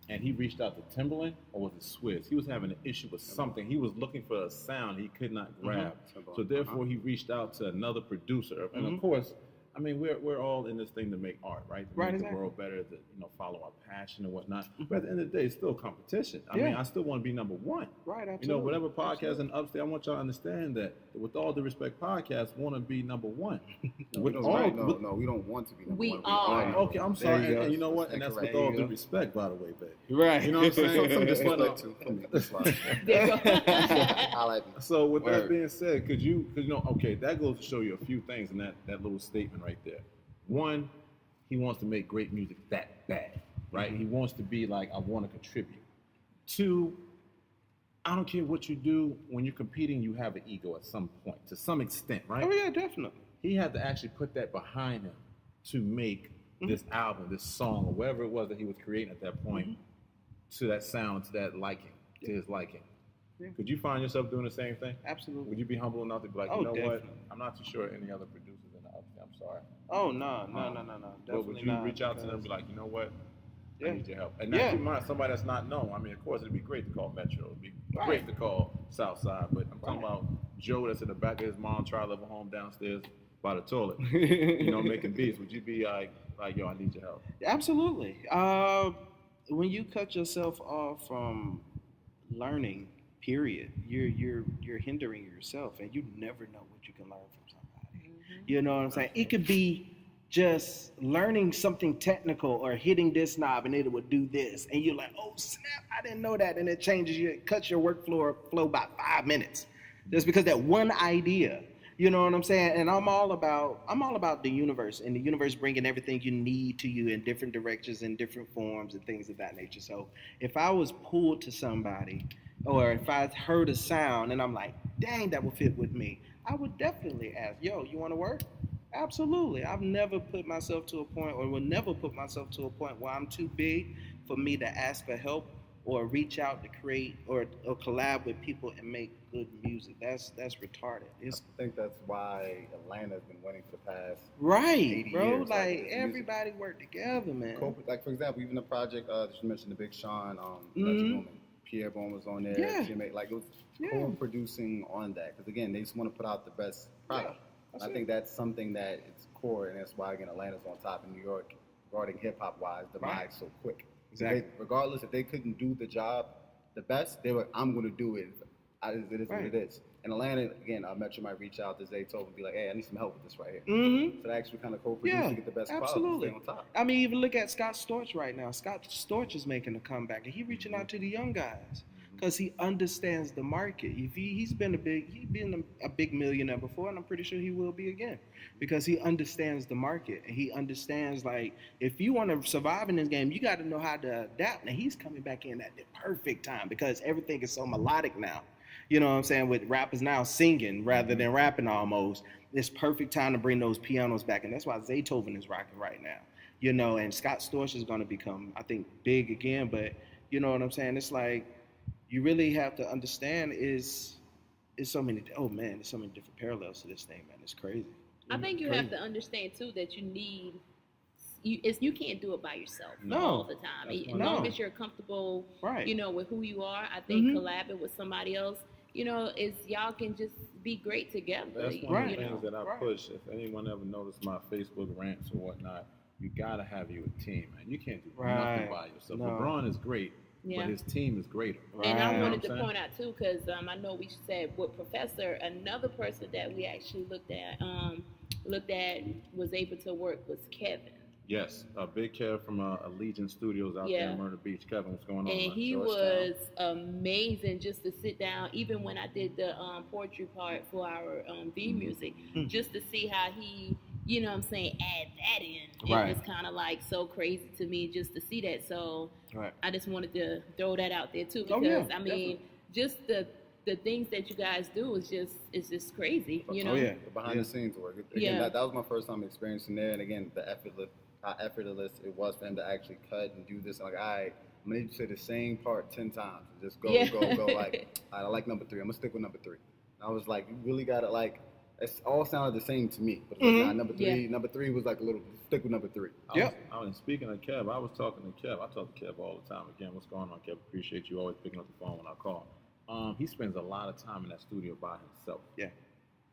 and he reached out to Timbaland, or was it Swizz? He was having an issue with something. He was looking for a sound he could not grab. So therefore, he reached out to another producer. And of course, I mean, we're all in this thing to make art, right? To make exactly. the world better, to follow our passion and whatnot. But at the end of the day, it's still competition. I Yeah. mean, I still want to be number one. Right, absolutely. Whatever podcast and upstate, I want y'all to understand that with all due respect, podcasts want to be number one. With No, all- right. with- No, we don't want to be number We one. are. Okay, I'm sorry. There you And go. you know what? And that's with Correct. all There you due go. respect, by the way, babe. Right. You know what I'm saying? Some But, disrespect too. Come here, this line. There you go. I like it. So with that Word. being said, okay, that goes to show you a few things in that little statement right there. One, he wants to make great music that bad, right? He wants to be like, I want to contribute. Two, I don't care what you do, when you're competing, you have an ego at some point, to some extent, right? Oh, yeah, definitely. He had to actually put that behind him to make this album, this song, or whatever it was that he was creating at that point, to that sound, to that liking. to his liking. Yeah. Could you find yourself doing the same thing? Absolutely. Would you be humble enough to be like, Oh, you know what? definitely. I'm not too sure any other producers in the upstate. I'm sorry. Oh no. But Definitely would you not. reach out to them and because- be like, you know what? I Yeah. need your help. And now Yeah. keep in mind, somebody that's not known. I mean, of course, it'd be great to call Metro. It'd be Right. great to call Southside. But I'm talking Right. about Joe that's in the back of his mom tri-level home downstairs by the toilet, you know, making beats. Would you be like, yo, I need your help? Absolutely. When you cut yourself off from learning, period, you're hindering yourself, and you never know what you can learn from somebody. You know what I'm saying? It could be just learning something technical or hitting this knob and it would do this, and you're like, oh snap, I didn't know that, and it changes you, it cuts your workflow flow by 5 minutes, just because that one idea. You know what I'm saying? And I'm all about the universe, and the universe bringing everything you need to you in different directions, in different forms, and things of that nature. So if I was pulled to somebody, or if I heard a sound and I'm like, dang, that would fit with me, I would definitely ask, yo, you want to work? Absolutely. I've never put myself to a point, or will never put myself to a point where I'm too big for me to ask for help or reach out to create or collab with people and make good music. That's retarded. I think that's why Atlanta's been winning for the past Right, 80 bro. years. Like it's everybody work together, man. like for example, even the project that you mentioned, the Big Sean, Mhm. Pierre Bourne was on there. Yeah. TMA, like it was Yeah. co-producing on that, because again, they just want to put out the best product. That's I it. think that's something that it's core, and that's why again Atlanta's on top in New York regarding hip hop wise. The Right. rise so quick. Exactly. Regardless if they couldn't do the job the best, they were, I'm going to do it. It is Right. what it is. In Atlanta, again, Metro might reach out to Zaytoven and be like, hey, I need some help with this right here. Mm-hmm. So they actually kind of co-produce Yeah, to get the best absolutely. quality, stay on top. I mean, even look at Scott Storch right now. Scott Storch is making a comeback, and he's reaching out to the young guys because he understands the market. If he's been a big millionaire before, and I'm pretty sure he will be again, because he understands the market, and he understands, like, if you want to survive in this game, you got to know how to adapt. And he's coming back in at the perfect time because everything is so melodic now. You know what I'm saying? With rappers now singing rather than rapping almost. It's perfect time to bring those pianos back. And that's why Zaytoven is rocking right now. You know, and Scott Storch is going to become, I think, big again. But you know what I'm saying? It's like, you really have to understand there's so many different parallels to this thing, man. It's crazy. I think you Crazy. have to understand too that you can't do it by yourself No. all the time. As No. long as you're comfortable, Right. you know, with who you are, I think Mhm. collabing with somebody else, you know, y'all can just be great together. That's one Right. of the you things know. that I Right. push. If anyone ever noticed my Facebook rants or whatnot, you gotta have you a team, man. You can't do Right. nothing by yourself. No. LeBron is great, Yeah. but his team is greater. And I Right. wanted to You know what I'm point out too, because I know we said with Professor, another person that we actually looked at was able to work was Kevin. Yes, Big Kev from Allegiant Studios out there Yeah. in Myrtle Beach. Kevin, what's going on? And man? he Georgetown. was amazing just to sit down, even when I did the poetry part for our V music, just to see how he, you know what I'm saying, add that in. It Right. was kind of like so crazy to me just to see that. So Right. I just wanted to throw that out there too, Oh, because yeah, I mean, just the things that you guys do is just crazy, you know? Oh, yeah. The behind the scenes work. Again, Yeah. that was my first time experiencing there, and again, how effortless it was for him to actually cut and do this. I'm like, all right, I'm gonna need you to say the same part 10 times. Just go, Yeah. go. Like, all right, I like number 3. I'm gonna stick with number 3. And I was like, you really gotta like. It all sounded the same to me, but it was like, nah, number 3. Yeah. Number 3 was like a little. Stick with number 3. Yep. I was speaking of Kev. I was talking to Kev. I talk to Kev all the time. Again, what's going on, Kev? Appreciate you always picking up the phone when I call. He spends a lot of time in that studio by himself. Yeah.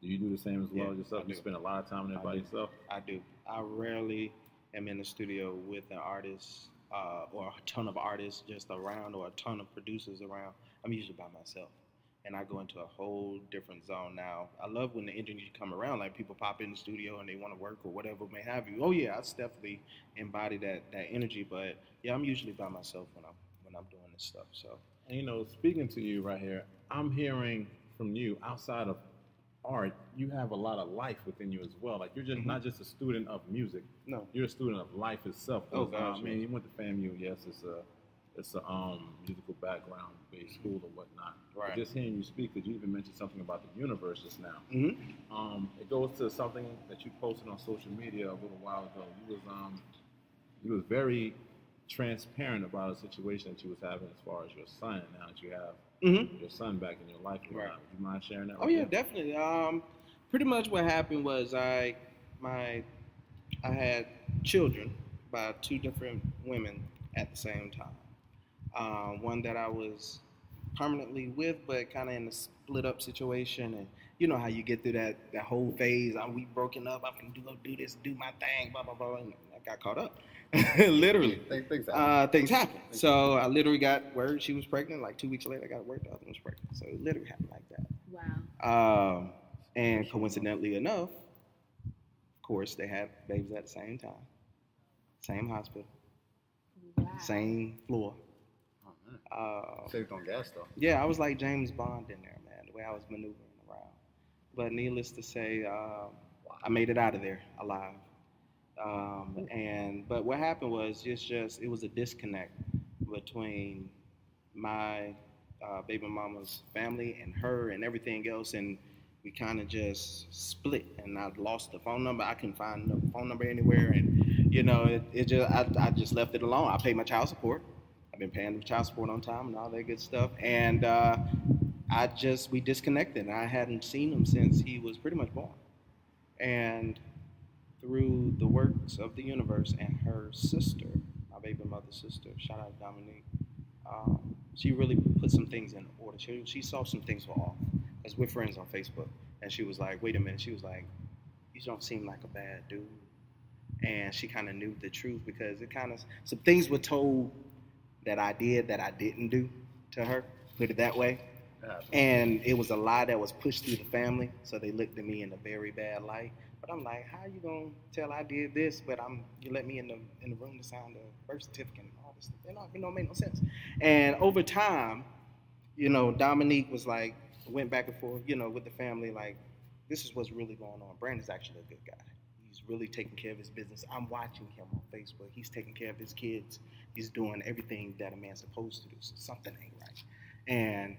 Do you do the same as well Yeah, yourself? I You do. spend a lot of time in there I by do. yourself? I do. I rarely am in the studio with an artist or a ton of artists just around or a ton of producers around. I'm usually by myself. And I go into a whole different zone now. I love when the engineers come around, like people pop in the studio and they want to work or whatever may have you. Oh yeah, I definitely embody that energy. But yeah, I'm usually by myself when I'm doing this stuff. So And, you know, speaking to you right here, I'm hearing from you outside of art, you have a lot of life within you as well. Like you're just not just a student of music. no. You're a student of life itself. Oh, 'Cause, gosh, I mean, yes. you went to FAMU. Yes, it's a musical background based school or whatnot. Right. But just hearing you speak, because you even mentioned something about the universe just now. Mm-hmm. It goes to something that you posted on social media a little while ago. You was very transparent about a situation that you was having as far as your son. Now that you have your son back in your life, Right. would you mind sharing that? Oh with yeah, them? definitely. Pretty much what happened was I had children by two different women at the same time. One that I was permanently with, but kind of in a split up situation, and you know how you get through that whole phase. We broken up. I'm gonna go do this, do my thing, blah blah blah, and I got caught up. Literally, things happen. So I literally got word she was pregnant. Like 2 weeks later, I got word the other one was pregnant. So it literally happened like that. Wow. And coincidentally enough, of course, they had babies at the same time, same hospital, Wow. same floor. Oh, man. Saved on gas though. Yeah, I was like James Bond in there, man, the way I was maneuvering around. But needless to say, I made it out of there alive. But what happened was it was a disconnect between my baby mama's family and her and everything else, and we kind of just split. And I lost the phone number. I couldn't find the phone number anywhere, and you know, I just left it alone. I paid my child support. I've been paying the child support on time and all that good stuff, and we disconnected. I hadn't seen him since he was pretty much born, and through the works of the universe and her sister, my baby mother's sister, shout out Dominique, she really put some things in order. She saw some things were off, because we're friends on Facebook, and she was like, wait a minute, she was like, you don't seem like a bad dude. And she kind of knew the truth, because some things were told that I did that I didn't do to her, put it that way. And it was a lie that was pushed through the family, so they looked at me in a very bad light. But I'm like, how you gonna tell I did this, but you let me in the room to sign the birth certificate and all this stuff? It don't make no sense. And over time, you know, Dominique was like, went back and forth, you know, with the family, like, this is what's really going on. Brandon's actually a good guy. He's really taking care of his business. I'm watching him on Facebook. He's taking care of his kids. He's doing everything that a man's supposed to do. So something ain't right. And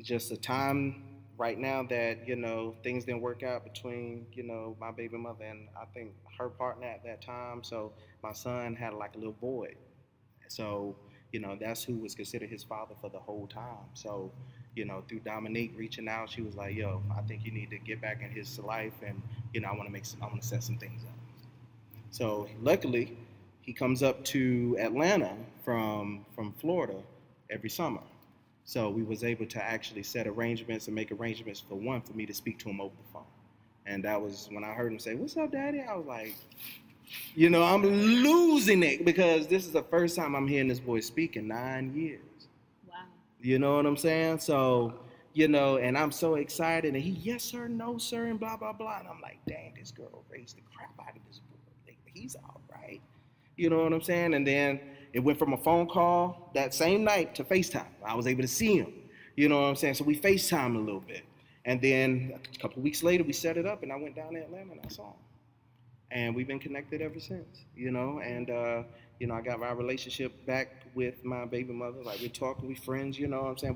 just a time right now that, you know, things didn't work out between, you know, my baby mother and I think her partner at that time. So my son had like a little boy. So, you know, that's who was considered his father for the whole time. So, you know, through Dominique reaching out, she was like, yo, I think you need to get back in his life, and, you know, I want to set some things up. So luckily, he comes up to Atlanta from Florida every summer. So we was able to actually set arrangements and make arrangements for me to speak to him over the phone. And that was when I heard him say, what's up, Daddy? I was like, you know, I'm losing it, because this is the first time I'm hearing this boy speak in 9 years. Wow. You know what I'm saying? So, you know, and I'm so excited. And he, yes, sir, no, sir, and blah, blah, blah. And I'm like, dang, this girl raised the crap out of this boy. He's all right. You know what I'm saying? And then it went from a phone call that same night to FaceTime. I was able to see him. You know what I'm saying? So we FaceTime a little bit. And then a couple of weeks later, we set it up, and I went down to Atlanta and I saw him. And we've been connected ever since, you know, and, you know, I got my relationship back with my baby mother. Like, we're talking, we friends, you know what I'm saying?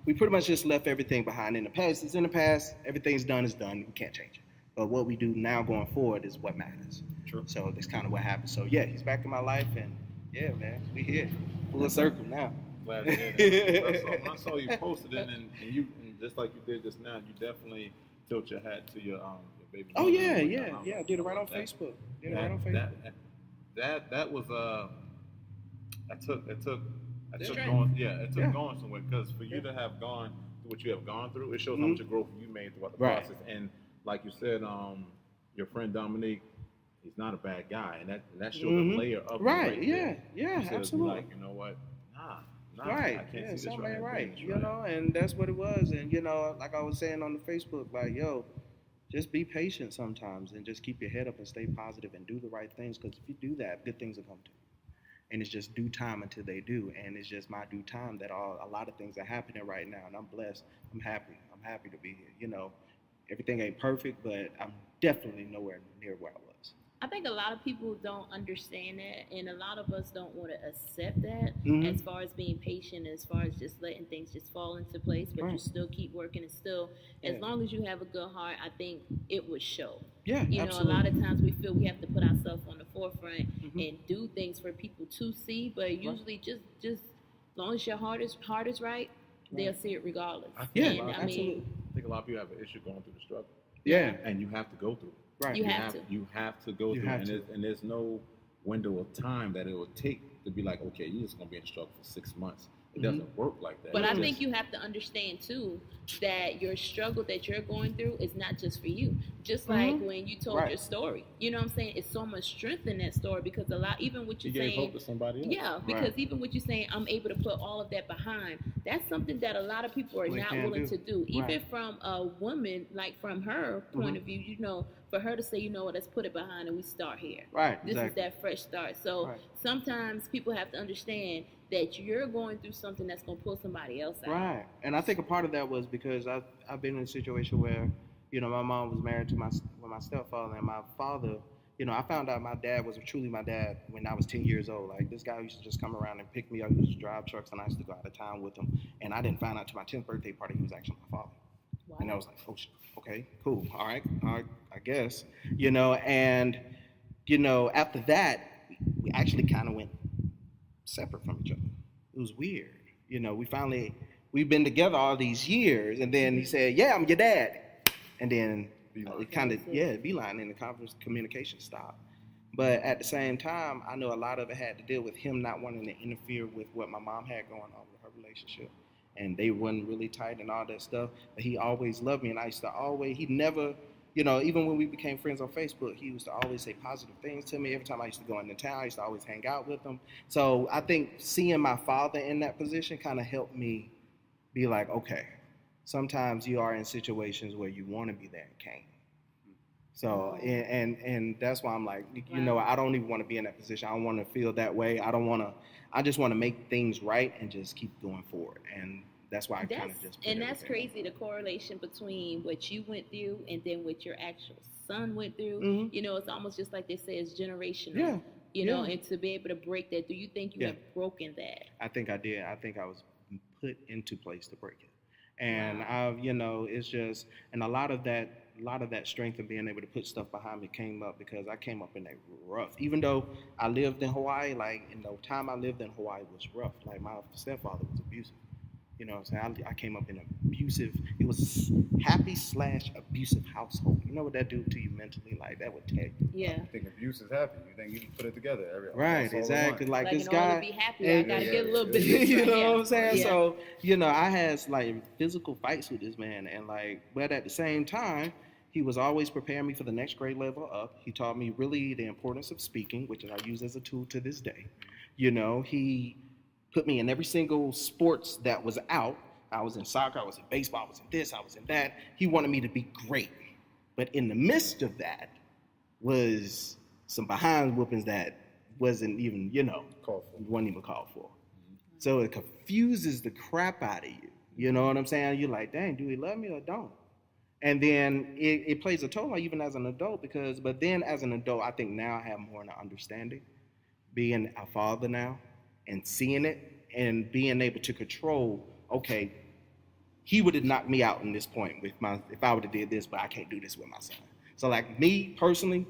We pretty much just left everything behind. In the past, it's in the past. Everything's done is done. We can't change it. But what we do now going forward is what matters. True. So that's kind of what happened. So, yeah, he's back in my life, and, yeah, man, we here. Full circle now. Glad to hear that. When I saw you posted it, and just like you did just now, you definitely tilt your hat to your baby. Oh yeah. I did it right on Facebook. That was it took right. going somewhere, because for you to have gone through what you have gone through, it shows how much growth you made throughout the process. And like you said, your friend Dominique, he's not a bad guy, and that shows a layer of right. There. Yeah, absolutely. Like, you know what? Nah, Right. I can't see this something right. You know, and that's what it was. And, you know, like I was saying on the Facebook, like, yo, just be patient sometimes and just keep your head up and stay positive and do the right things, because if you do that, good things will come to you. And it's just due time until they do. And it's just my due time that a lot of things are happening right now. And I'm blessed. I'm happy. I'm happy to be here. You know, everything ain't perfect, but I'm definitely nowhere near where I was. I think a lot of people don't understand that, and a lot of us don't want to accept that. Mhm. As far as being patient, as far as just letting things just fall into place, but you Right. still keep working, and still, as Yeah. long as you have a good heart, I think it would show. Yeah, You know, absolutely. a lot of times we feel we have to put ourselves on the forefront Mhm. and do things for people to see, but usually just as long as your heart is right, they'll see it regardless. Yeah, And I absolutely. mean, I think a lot of people have an issue going through the struggle, Yeah. and you have to go through it. Right. You have to. You have to go You through, have and to. there's no window of time that it will take to be like, okay, you're just gonna be in struggle for 6 months. It doesn't work like that. But It's I just- think you have to understand too that your struggle that you're going through is not just for you. Just like when you told Right. your story, you know what I'm saying? It's so much strength in that story because a lot, even what you you're gave hope saying, to somebody else. yeah, because even what you're saying, I'm able to put all of that behind. That's something that a lot of people are They not can't willing do. to do. Even Right. from a woman, like from her point of view, you know, for her to say, you know what, let's put it behind and we start here. Right. This Exactly. is that fresh start. So Right. sometimes people have to understand that you're going through something that's going to pull somebody else out. Right. And I think a part of that was because I've been in a situation where, you know, my mom was married to my stepfather, and my father, you know, I found out my dad was truly my dad when I was 10 years old. Like, this guy used to just come around and pick me up. He used to drive trucks, and I used to go out of town with him. And I didn't find out to my 10th birthday party he was actually my father. Wow. And I was like, oh, okay, cool. All right, I guess. You know, and, you know, after that, we actually kind of went separate from each other. It was weird. You know, we've been together all these years, and then he said, yeah, I'm your dad. And then it kind of, beeline, and the communication stopped. But at the same time, I know a lot of it had to deal with him not wanting to interfere with what my mom had going on with her relationship. And they wasn't really tight and all that stuff. But he always loved me, and I used to always, he never, you know, even when we became friends on Facebook, he used to always say positive things to me. Every time I used to go into town, I used to always hang out with him. So I think seeing my father in that position kind of helped me be like, okay, sometimes you are in situations where you want to be there and can't. So, and that's why I'm like, you know, I don't even want to be in that position. I don't want to feel that way. I just want to make things right and just keep going forward. And that's why I kind of just. And that's crazy, the correlation between what you went through and then what your actual son went through. Mhm. You know, it's almost just like they say, it's generational. Yeah. You know, and to be able to break that, do you think you have broken that? I think I did. I think I was put into place to break it. And I've, you know, it's just, and a lot of that strength of being able to put stuff behind me came up because I came up in that rough. Even though I lived in Hawaii, like in the time I lived in Hawaii was rough. Like my stepfather was abusive. You know what I'm saying? I came up in an abusive, it was happy/abusive household. You know what that do to you mentally? Like that would take you. Yeah. You think abuse is happy. You think you can put it together. Right, exactly. Like this in guy. order to be happy, I gotta get a little bit. You know what I'm saying? Yeah. So, you know, I had like physical fights with this man, and like, but at the same time, he was always preparing me for the next grade level up. He taught me really the importance of speaking, which I use as a tool to this day. You know, he put me in every single sports that was out. I was in soccer, I was in baseball, I was in this, I was in that. He wanted me to be great. But in the midst of that was some behind whoopings that wasn't even, you know, wasn't even called for. So it confuses the crap out of you. You know what I'm saying? You're like, dang, do he love me or don't? And then it plays a toll on you even as an adult but then as an adult, I think now I have more of an understanding, being a father now and seeing it and being able to control, okay, he would have knocked me out in this point with if I would have did this, but I can't do this with my son. So like me personally,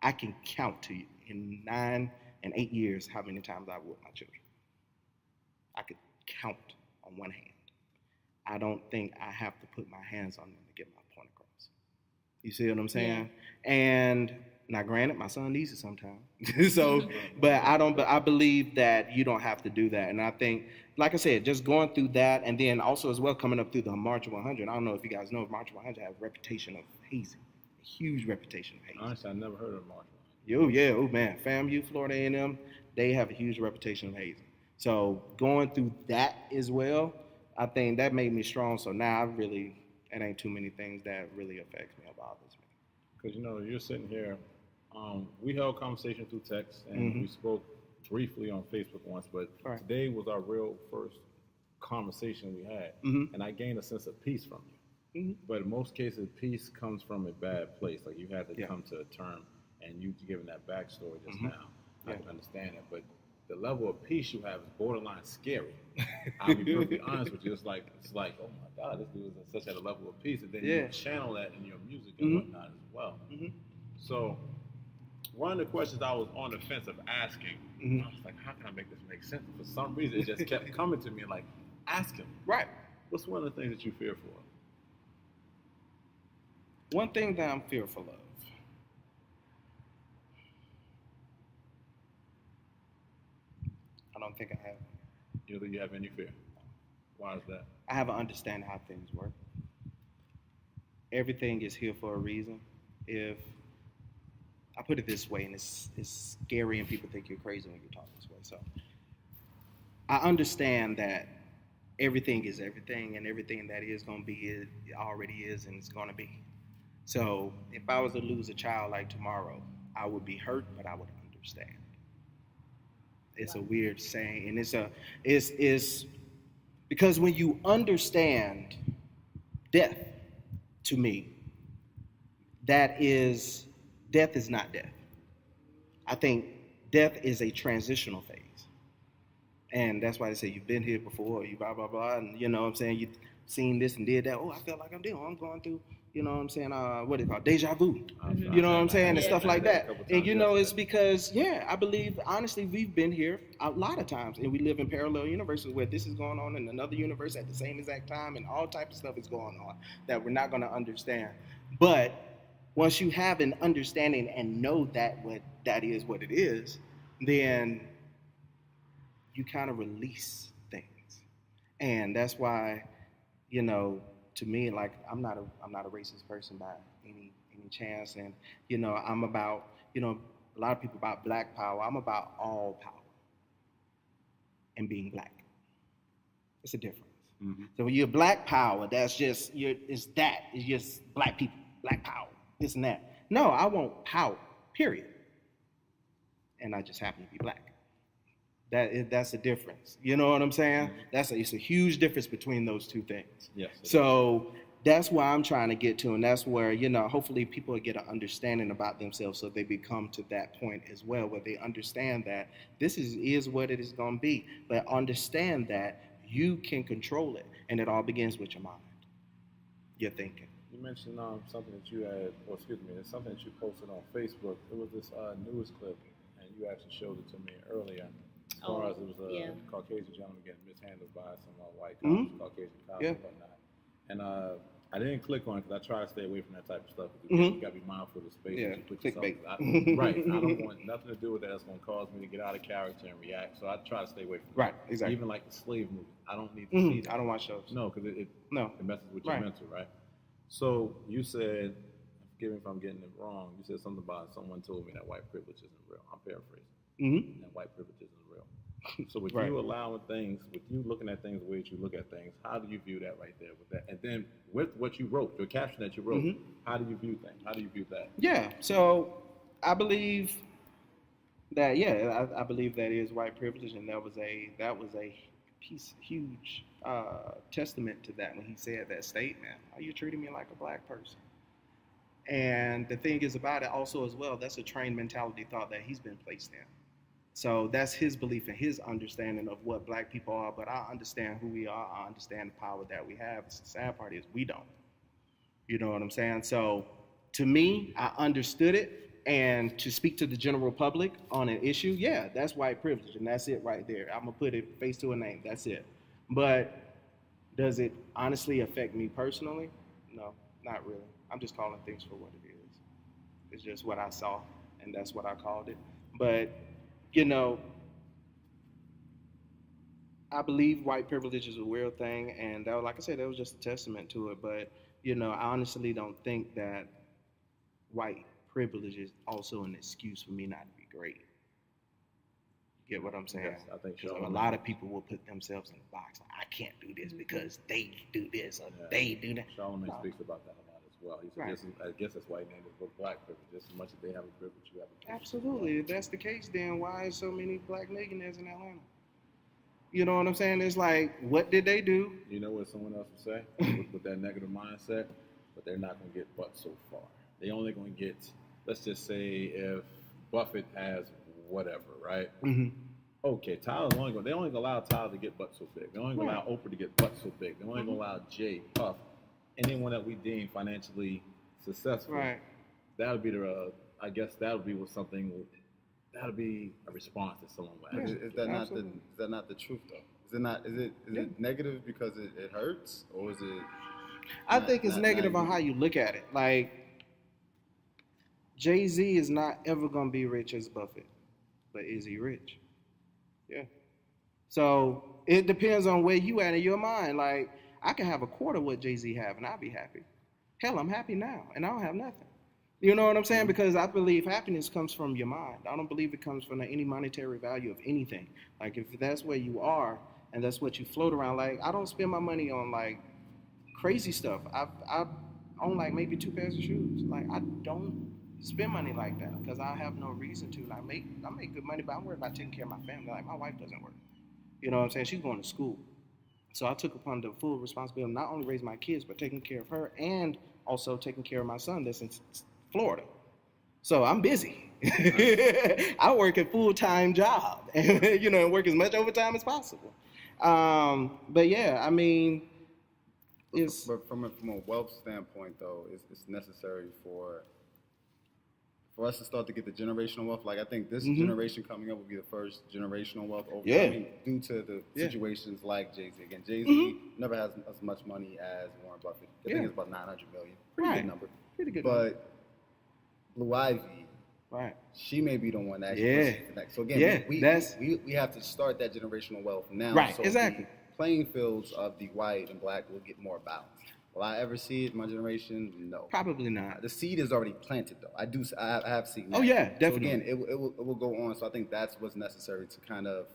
I can count to you in 9 and 8 years how many times I whooped my children. I could count on one hand. I don't think I have to put my hands on them to get my point across. You see what I'm saying? Yeah. And now, granted, my son needs it sometimes. So, but I believe that you don't have to do that. And I think, like I said, just going through that, and then also as well coming up through the March 100. I don't know if you guys know, March 100 has a reputation of hazing, a huge reputation of hazing. Honestly, I never heard of March 100. Oh man, FAMU, Florida A&M, they have a huge reputation of hazing. So going through that as well, I think that made me strong. So now it ain't too many things that really affects me or bothers me. Because, you know, you're sitting here, we held conversation through text, and we spoke briefly on Facebook once, but today was our real first conversation we had, and I gained a sense of peace from you. But in most cases, peace comes from a bad place. Like you had to Yeah. come to a term, and you giving that backstory just now. I Yeah. can understand it, but the level of peace you have is borderline scary. I'll be perfectly honest with you. It's like, oh my God, this dude is at such a level of peace, and then you channel that in your music and whatnot as well. So, one of the questions I was on the fence of asking, I was like, how can I make this make sense? For some reason, it just kept coming to me like, ask him. Right. What's one of the things that you fear for? One thing that I'm fearful of. I don't think I have. You don't think you have any fear? Why is that? I have an understanding how things work. Everything is here for a reason. If I put it this way, and it's scary, and people think you're crazy when you talk this way. So I understand that everything is everything, and everything that is going to be it already is, and it's going to be. So if I was to lose a child like tomorrow, I would be hurt, but I would understand. It's a weird saying, and it's because when you understand death, to me, death is not death. I think death is a transitional phase. And that's why they say you've been here before, you blah, blah, blah. And you know what I'm saying? You've seen this and did that. Oh, I felt like I'm going through, you know what I'm saying? What is it called? Deja vu. You know what I'm saying? And stuff like that. And you know, it's because, I believe, honestly, we've been here a lot of times. And we live in parallel universes where this is going on in another universe at the same exact time. And all types of stuff is going on that we're not going to understand. But once you have an understanding and know that that is what it is, then you kind of release things. And that's why, you know, to me, like, I'm not a racist person by any chance. And, you know, I'm about, you know, a lot of people about black power. I'm about all power and being black. It's a difference. So when you're black power, that's just, it's just black people, black power, this and that. No, I want power, period. And I just happen to be black. That's a difference. You know what I'm saying? It's a huge difference between those two things. Yes. So that's where I'm trying to get to, and that's where, you know, hopefully people will get an understanding about themselves so they become to that point as well, where they understand that this is what it is going to be. But understand that you can control it, and it all begins with your mind, your thinking. You mentioned something that you had, it's something that you posted on Facebook. It was this news clip, and you actually showed it to me earlier. As far as it was a Caucasian gentleman getting mishandled by some white cops, Caucasian cops and whatnot. And I didn't click on it because I try to stay away from that type of stuff. You got to be mindful of the space that you put yourself in. Right. I don't want nothing to do with that that's going to cause me to get out of character and react. So I try to stay away from that. Right, exactly. Even like the slave movie. I don't need to see that. I don't watch those. No, because it messes with your mental, right? So you said, forgive me if I'm getting it wrong, you said something about someone told me that white privilege isn't real. I'm paraphrasing. That white privilege isn't real. So with you allowing things, with you looking at things the way that you look at things, how do you view that right there with that? And then with what you wrote, your caption that you wrote, how do you view things? How do you view that? Yeah, so I believe that, I believe that is white privilege, and that was a huge testament to that when he said that statement. Are you treating me like a black person? And the thing is about it also as well, that's a trained mentality thought that he's been placed in. So that's his belief and his understanding of what black people are. But I understand who we are. I understand the power that we have. The sad part is we don't. You know what I'm saying? So to me, I understood it. And to speak to the general public on an issue, that's white privilege. And that's it right there. I'm going to put it face to a name. That's it. But does it honestly affect me personally? No, not really. I'm just calling things for what it is. It's just what I saw, and that's what I called it. But you know, I believe white privilege is a real thing, and that, like I said, that was just a testament to it. But, you know, I honestly don't think that white privilege is also an excuse for me not to be great. You get what I'm saying? Yes, I think so. A lot of people will put themselves in a box. Like, I can't do this because they do this or they do that. Charlamagne speaks about that a lot as well. He said, I guess that's why he named his book Black Privilege. Just as much as they have a privilege, you have a privilege. Absolutely. If that's the case, then why is so many black millionaires in Atlanta? You know what I'm saying? It's like, what did they do? You know what someone else would say with that negative mindset? But they're not going to get but so far. They only going to get, let's just say, if Buffett has whatever, right? Mm-hmm. Okay, Tyler's only going. They only gonna allow Tyler to get but so big. They only gonna allow Oprah to get but so big. They only gonna allow Jay, Puff, anyone that we deem financially successful. Right. That'll be the. I guess that'll be what something. That'll be a response that someone would Is, actually. is that not the Absolutely. is that not the truth though? Is it not? Is it negative because it hurts, or is it? I think it's negative on how you look at it. Like, Jay-Z is not ever going to be rich as Buffett, but is he rich? Yeah. So it depends on where you at in your mind. Like, I can have a quarter what Jay-Z have and I'll be happy. Hell, I'm happy now and I don't have nothing. You know what I'm saying? Because I believe happiness comes from your mind. I don't believe it comes from any monetary value of anything. Like, if that's where you are and that's what you float around, like, I don't spend my money on, like, crazy stuff. I own, like, maybe 2 pairs of shoes. Like, I don't spend money like that because I have no reason to. And I make good money, but I'm worried about taking care of my family. Like, my wife doesn't work. You know what I'm saying? She's going to school. So I took upon the full responsibility of not only raising my kids, but taking care of her and also taking care of my son that's in Florida. So I'm busy. I work a full-time job and, and work as much overtime as possible. But yeah, I mean, But from a wealth standpoint, though, it's necessary for us to start to get the generational wealth. Like, I think this generation coming up will be the first generational wealth over. Yeah. I mean, due to the situations like Jay-Z. Again, Jay-Z never has as much money as Warren Buffett. I think it's about $900 million. Pretty good number. Pretty good. But Blue Ivy, right? she may be the one that actually connects. So again, we have to start that generational wealth now. Right. So exactly. the playing fields of the white and black will get more balanced. Will I ever see it in my generation? No. Probably not. The seed is already planted, though. I have seen that. Oh yeah, definitely. So again, it will go on. So I think that's what's necessary to kind of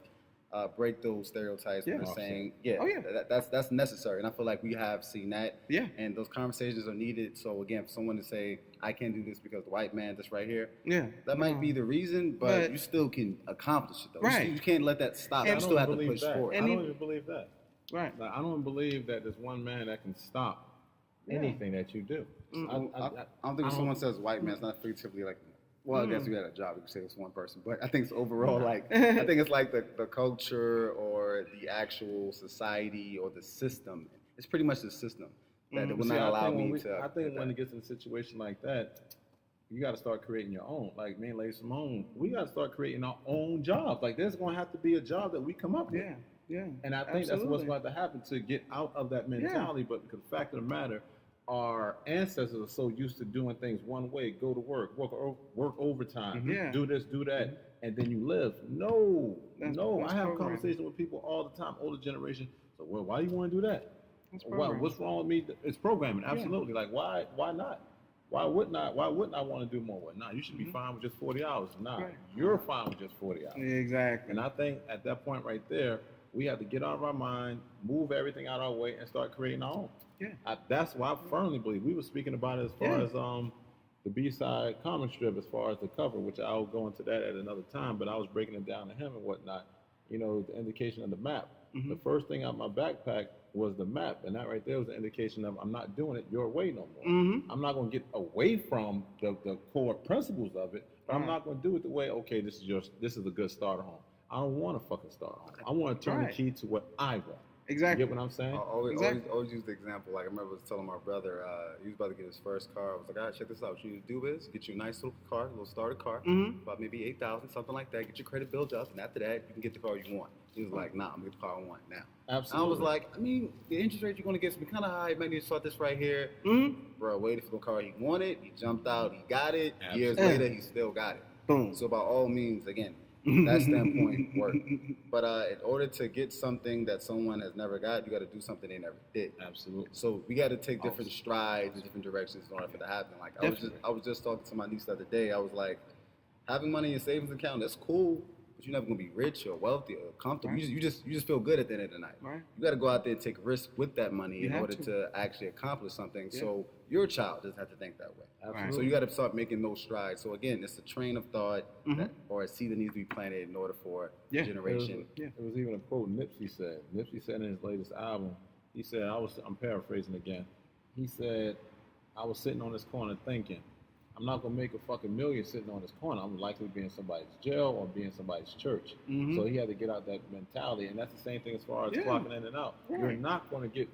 break those stereotypes. Yeah. We're saying, that's necessary, and I feel like we have seen that. Yeah. And those conversations are needed. So again, for someone to say, I can't do this because the white man that's right here, that might be the reason, but you still can accomplish it, though. Right. You can't let that stop. I You still have to believe push that. forward. I don't even believe that. Right. Like, I don't believe that there's one man that can stop anything that you do. I don't think when someone says white man, it's not figuratively like, well, I guess you had a job, you could say it's one person. But I think it's overall, like, I think it's like the culture or the actual society or the system. It's pretty much the system that will not allow me to. I think when it gets in a situation like that, you got to start creating your own. Like me and Lady Simone, we got to start creating our own jobs. Like, there's going to have to be a job that we come up with. Yeah. And I think that's what's about to happen to get out of that mentality. But the fact of the matter, our ancestors are so used to doing things one way: go to work overtime, do this, do that, and then you live. No. I have conversations with people all the time, older generation. So, well, why do you want to do that? What's wrong with me? It's programming. Absolutely. Like, why not? Why wouldn't I want to do more? Well, you should be fine with just 40 hours. You're fine with just 40 hours. Exactly. And I think at that point right there, we have to get out of our mind, move everything out of our way, and start creating our own. Yeah. That's why I firmly believe. We were speaking about it as far as the B-side comic strip, as far as the cover, which I'll go into that at another time, but I was breaking it down to him and whatnot, the indication of the map. The first thing out my backpack was the map, and that right there was the indication of I'm not doing it your way no more. I'm not going to get away from the core principles of it, but I'm not going to do it the way, okay, this is a good starter home. I don't want to fucking start home. I want to turn the key to what I want. Exactly. You get what I'm saying? Always use the example. Like, I remember telling my brother, he was about to get his first car. I was like, all right, check this out. What you need to do is get you a nice little car, a little starter car, about maybe $8,000, something like that. Get your credit built up, and after that, you can get the car you want. He was like, nah, I'm going to get the car I want now. Absolutely. I was like, I mean, the interest rate you're going to get is kind of high. You might need to start this right here. Bro, waited for the car he wanted. He jumped out. He got it. Years later, he still got it. Boom. So by all means, again, that standpoint worked. But in order to get something that someone has never got, you got to do something they never did. Absolutely. So we got to take different strides in different directions in order for that to happen. Like, I was just talking to my niece the other day. I was like, having money in your savings account, that's cool. but you're never gonna be rich or wealthy or comfortable. Right. You just feel good at the end of the night. Right. You got to go out there and take risks with that money You in have order to. to actually accomplish something. Yeah. So your child doesn't have to think that way. Absolutely. So you got to start making those strides. So again, it's a train of thought or a seed that needs to be planted in order for Yeah. generation. It was even a quote Nipsey said. Nipsey said in his latest album, he said, I'm paraphrasing again. He said, I was sitting on this corner thinking, I'm not gonna make a fucking million sitting on this corner. I'm likely to be in somebody's jail or be in somebody's church. So he had to get out that mentality, and that's the same thing as far as clocking in and out. Right. You're not gonna get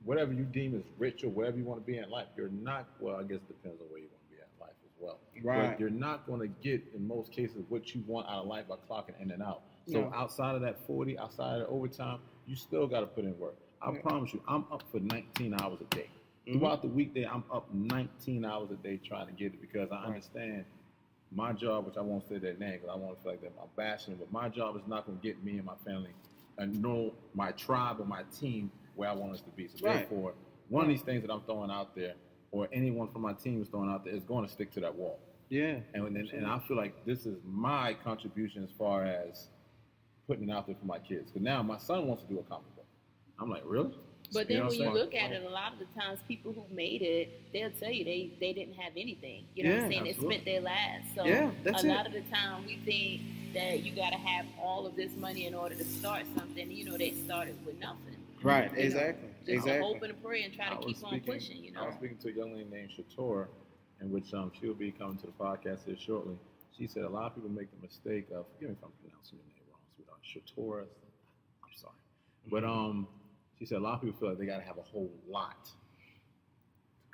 whatever you deem as rich or wherever you want to be in life. You're not. Well, I guess it depends on where you want to be in life as well. Right. But you're not gonna get in most cases what you want out of life by clocking in and out. So Yeah. outside of that 40, outside of that overtime, you still got to put in work. I promise you, I'm up for 19 hours a day. Throughout the weekday, I'm up 19 hours a day trying to get it because I understand my job, which I won't say that name because I want to feel like that I'm bashing it, but my job is not going to get me and my family and know my tribe or my team where I want us to be. So therefore, one of these things that I'm throwing out there or anyone from my team is throwing out there is going to stick to that wall. Yeah. And I feel like this is my contribution as far as putting it out there for my kids. Because now my son wants to do a comic book. I'm like, really? But You then know when what you I'm look saying? at it, a lot of the times people who made it, they'll tell you they didn't have anything. You know what I'm Yeah, saying? absolutely. They spent their last. So Yeah, that's a it. lot of the time we think that you got to have all of this money in order to start something. You know, they started with nothing. Right. You know, Exactly. Just Exactly. hope and pray and try to keep on pushing. You I was know. speaking to a young lady named Shatora, in which she'll be coming to the podcast here shortly. She said a lot of people make the mistake of, forgive me if I'm pronouncing your name wrong, sweetheart, Shatora, I'm sorry. But she said a lot of people feel like they got to have a whole lot to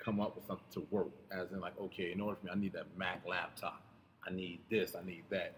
come up with something to work. As in, like, okay, in order for me, I need that Mac laptop. I need this. I need that.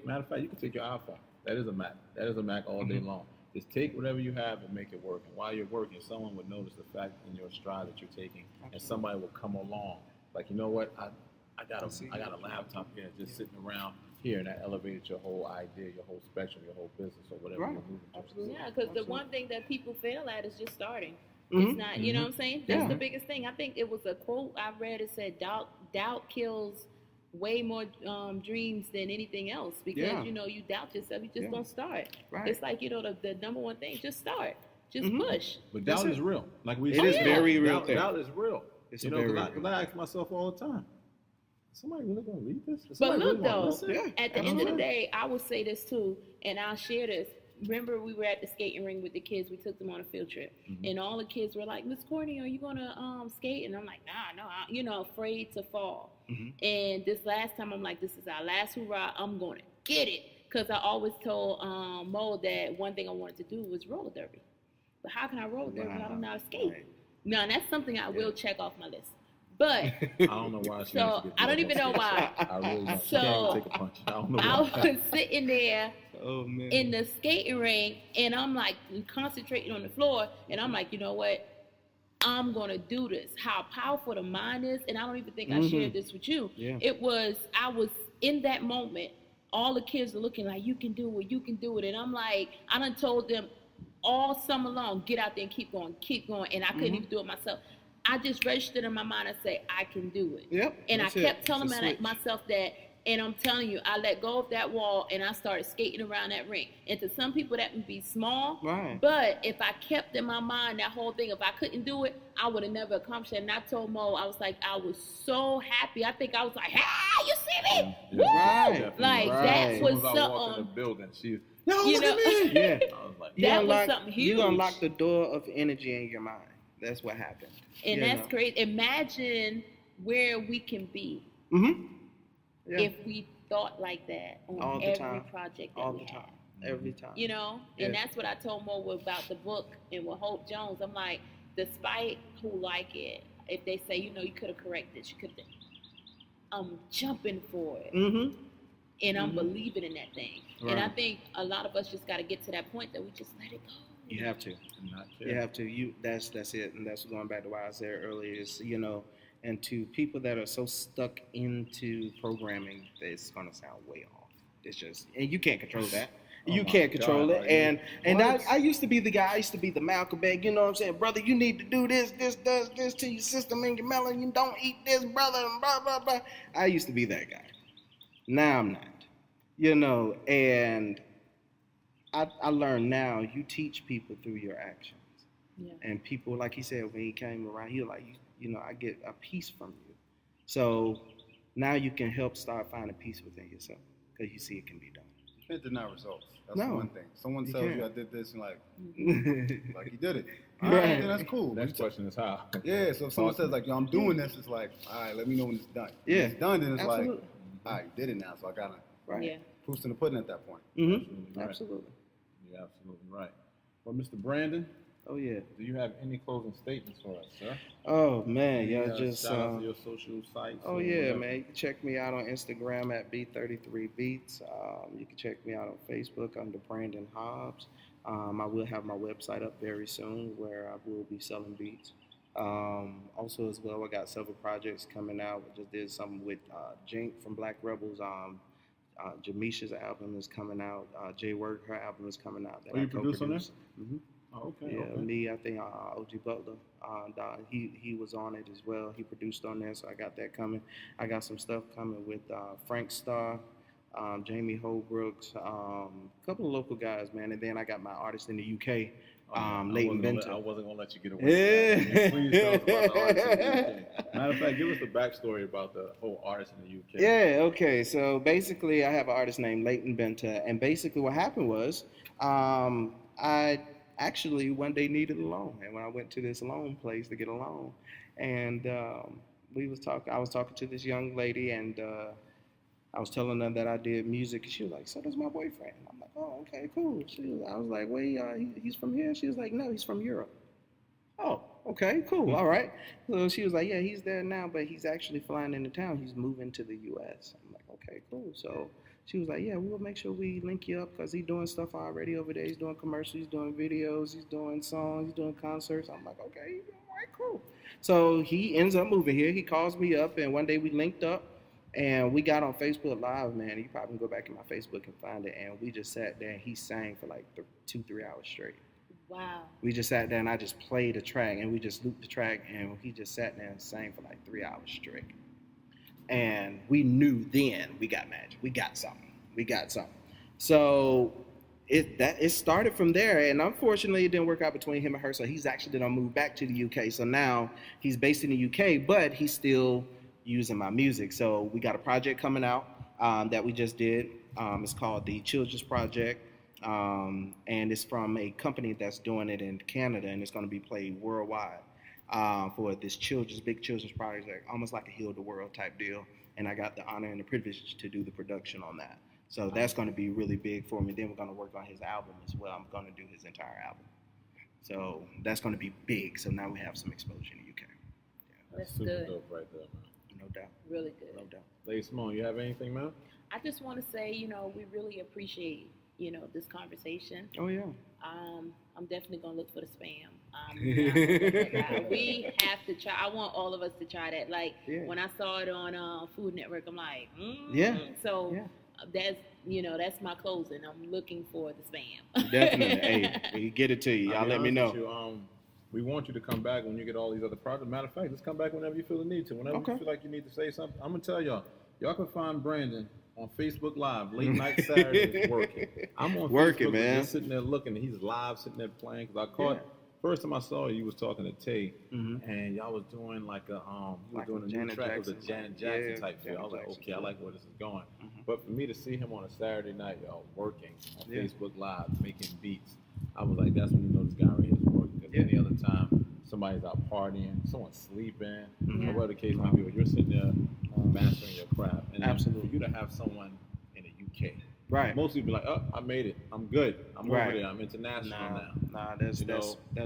Matter of fact, you can take your iPhone. That is a Mac. That is a Mac all day long. Just take whatever you have and make it work. And while you're working, someone would notice the fact in your stride that you're taking, and somebody will come along. Like, you know what? I got a laptop here just sitting around here, and that elevated your whole idea, your whole spectrum, your whole business, or whatever Right. you're moving towards. Absolutely. Yeah, because the one thing that people fail at is just starting. It's not, you know what I'm saying? That's the biggest thing. I think it was a quote I read. It said, doubt kills way more dreams than anything else because, you know, you doubt yourself. You just don't start. Right. It's like, you know, the number one thing, just start. Just push. But doubt is real. Like we It said, is very real doubt, thing. doubt is real. It's You know, very because real. I ask myself all the time, is somebody really going to read this? Is But somebody look, really gonna though, listen? Yeah. at the end of the day, I will say this too, and I'll share this. Remember, we were at the skating ring with the kids. We took them on a field trip, and all the kids were like, "Miss Courtney, are you gonna skate?" And I'm like, "Nah, no, you know, afraid to fall." And this last time, I'm like, "This is our last hurrah. I'm gonna get it," because I always told Mo that one thing I wanted to do was roller derby. But how can I roller derby when I don't know how to skate? Right. Now that's something I will check off my list. But I don't know why. she wants to get I don't beat even up know on why. stage. I really don't. So, She can't even take a punch. I don't know I why. was sitting there Oh man. in the skating ring, and I'm like concentrating on the floor, and I'm like, you know what? I'm gonna do this. How powerful the mind is, and I don't even think I shared this with you. Yeah. I was in that moment. All the kids are looking like, you can do it, you can do it, and I'm like, I done told them all summer long, get out there and keep going, and I couldn't even do it myself. I just registered in my mind and say, I can do it. Yep. And I that's it. kept telling It's a switch. myself that, and I'm telling you, I let go of that wall and I started skating around that ring. And to some people that would be small, Right. but if I kept in my mind that whole thing, if I couldn't do it, I would have never accomplished it. And I told Mo, I was like, I was so happy. I think I was like, hey, you see me? Yeah, Woo! definitely. Like Right. that As was soon as I walked in the something. building, she was, You look know, at me. Yeah. I was like, You That was unlock- something You huge. unlock the door of energy in your mind. That's what happened. And You that's know? crazy. Imagine where we can be Mm-hmm. Yeah. if we thought like that on All the every time. project that All we the had. time. Every time. You know, and Yeah. that's what I told Mo about the book and with Hope Jones. I'm like, despite who like it, if they say, you know, you could have corrected this, you could have, I'm jumping for it, Mm-hmm. and I'm believing in that thing. And I Right. think a lot of us just got to get to that point that we just let it go. You have to. and not care. You have to. That's it, and that's going back to what I said earlier. Is and to people that are so stuck into programming, that it's gonna sound way off. It's just, and you can't control that. Oh You my can't control God, it. And what? I used to be the guy. I used to be the Malcolm X. You know what I'm saying, brother? You need to do this. This does this to your system and your melon. You don't eat this, brother. And blah blah blah. I used to be that guy. Now I'm not. You know, and I learned now you teach people through your actions. Yeah. And people, like he said, when he came around, he was like, you know, I get a peace from you. So now you can help start finding peace within yourself because you see it can be done. You can't deny results. That's No, one thing. Someone you tells can't. you I did this and like Right. you did it. All right, Right. then that's cool. Next question is how. Yeah, so if someone says like, yo, I'm doing this, it's like, all right, let me know when it's done. When Yeah. it's done, then it's Absolutely. like, all right, you did it now, so I gotta Right. Yeah. proofs in the pudding at that point. Mm-hmm. Right. Absolutely. You're absolutely right. Well, Mr. Brandon, Oh yeah. do you have any closing statements for us, sir? Oh man, Any, y'all just. shout out to your social sites. Oh or yeah, whatever? man. You can check me out on Instagram at B33Beats. You can check me out on Facebook under Brandon Hobbs. I will have my website up very soon where I will be selling beats. Also as well, I got several projects coming out. I just did something with Jink from Black Rebels. Jamisha's album is coming out. Jay Work, her album is coming out. Oh, you produce on there? Mm-hmm. Oh, okay. Yeah, okay. me, I think OG Butler, he was on it as well. He produced on there, so I got that coming. I got some stuff coming with Frank Starr, Jamie Holbrooks, a couple of local guys, man. And then I got my artist in the UK, Leighton Benter. I wasn't gonna let you get away. With that. Please tell us about the artist in the UK. Matter of fact, give us the backstory about the whole artist in the UK. Yeah, okay. So basically, I have an artist named Leighton Benter, and basically what happened was, I actually one day needed a loan, and when I went to this loan place to get a loan, and I was talking to this young lady, and I was telling her that I did music, and she was like, "So does my boyfriend." I'm like, "Oh, okay, cool." I was like, "Wait, he's from here?" She was like, "No, he's from Europe." Oh, okay, cool, all right. So she was like, "Yeah, he's there now, but he's actually flying into town. He's moving to the U.S." I'm like, "Okay, cool." So she was like, "Yeah, we'll make sure we link you up because he's doing stuff already over there. He's doing commercials, he's doing videos, he's doing songs, he's doing concerts." I'm like, "Okay, all right, cool." So he ends up moving here. He calls me up, and one day we linked up, and we got on Facebook Live, man. You probably can go back in my Facebook and find it. And we just sat there, and he sang for like 2-3 hours straight. Wow. We just sat there, and I just played a track, and we just looped the track, and he just sat there and sang for like 3 hours straight. And we knew then we got magic. We got something. So it started from there, and unfortunately it didn't work out between him and her. So he's actually gonna move back to the UK. So now he's based in the UK, but he's still using my music. So we got a project coming out that we just did. It's called the Children's Project, and it's from a company that's doing it in Canada, and it's going to be played worldwide. For this big children's project, almost like a Heal the World type deal. And I got the honor and the privilege to do the production on that. So that's going to be really big for me. Then we're going to work on his album as well. I'm going to do his entire album. So that's going to be big. So now we have some exposure in the UK. That's That's super good. dope right there, man. No doubt. Really good. No doubt. Lady Simone, you have anything, man? I just want to say, we really appreciate, this conversation. Oh, yeah. I'm definitely gonna look for the spam. We have to try. I want all of us to try that. Like when I saw it on Food Network, I'm like, Yeah. So that's my closing. I'm looking for the spam. Definitely. Hey, we get it to you. Y'all let me know. We want you to come back when you get all these other projects. Matter of fact, just come back whenever you feel the need to. Whenever you feel like you need to say something. I'm gonna tell y'all can find Brandon on Facebook Live, late night Saturdays working. I'm on working, Facebook, man. just sitting there looking. He's live, sitting there playing. Cause I caught first time I saw you was talking to Tay, and y'all was doing like a doing a new track. It was a Janet Jackson type feel. I was like, okay, I like where this is going. But for me to see him on a Saturday night, y'all working on Facebook Live, making beats, I was like, that's when you know this guy right here is working. Because any other time, somebody's out partying, someone's sleeping, or whatever the case might be. You're sitting there mastering your craft. And absolutely, for you to have someone in the UK, right? Most people be like, "Oh, I made it. I'm good. I'm over there. I'm international now." Nah, that's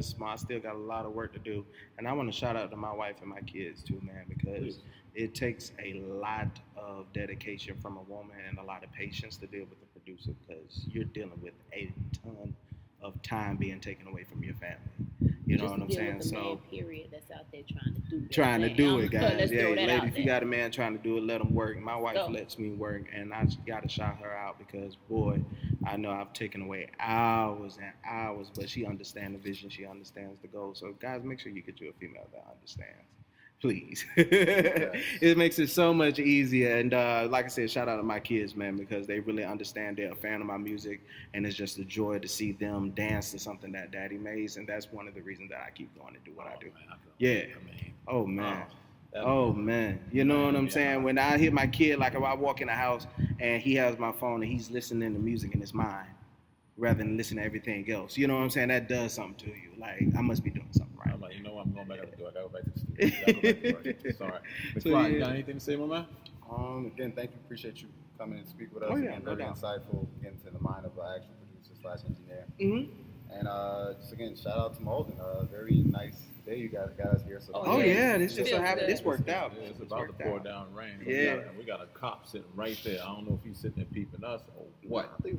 smart. I still got a lot of work to do, and I want to shout out to my wife and my kids too, man, because it takes a lot of dedication from a woman and a lot of patience to deal with the producer, because you're dealing with a ton of time being taken away from your family. You know what I'm saying? So, period, that's out there trying to do it, guys. Yeah, ladies, if you got a man trying to do it, let him work. My wife lets me work, and I got to shout her out because, boy, I know I've taken away hours and hours, but she understands the vision. She understands the goal. So, guys, make sure you get you a female that understands. please. It makes it so much easier. And like I said, shout out to my kids, man, because they really understand. They're a fan of my music, and it's just a joy to see them dance to something that Daddy makes, and that's one of the reasons that I keep going to do what I do. Yeah. Oh man. Oh man, you know what I'm saying? When I hear my kid, like if I walk in the house and he has my phone and he's listening to music in his mind rather than listening to everything else, you know what I'm saying? That does something to you. Like I must be doing something right. I'm like, you know what? I'm going back up to do. I gotta go back to the studio. I gotta go back to work. Sorry. McFly, you got anything to say, my man? Again, thank you. Appreciate you coming and speak with us. Oh, yeah, Again, no very doubt. insightful. Getting to the mind of an actual producer / engineer. Mm-hmm. And just again, shout out to Molden. Very nice day you guys got us here. So Oh yeah, this just so Feels happened. good. This worked out. It's This about to worked pour out. down rain. Yeah. We got a cop sitting right there. I don't know if he's sitting there peeping us or what. I think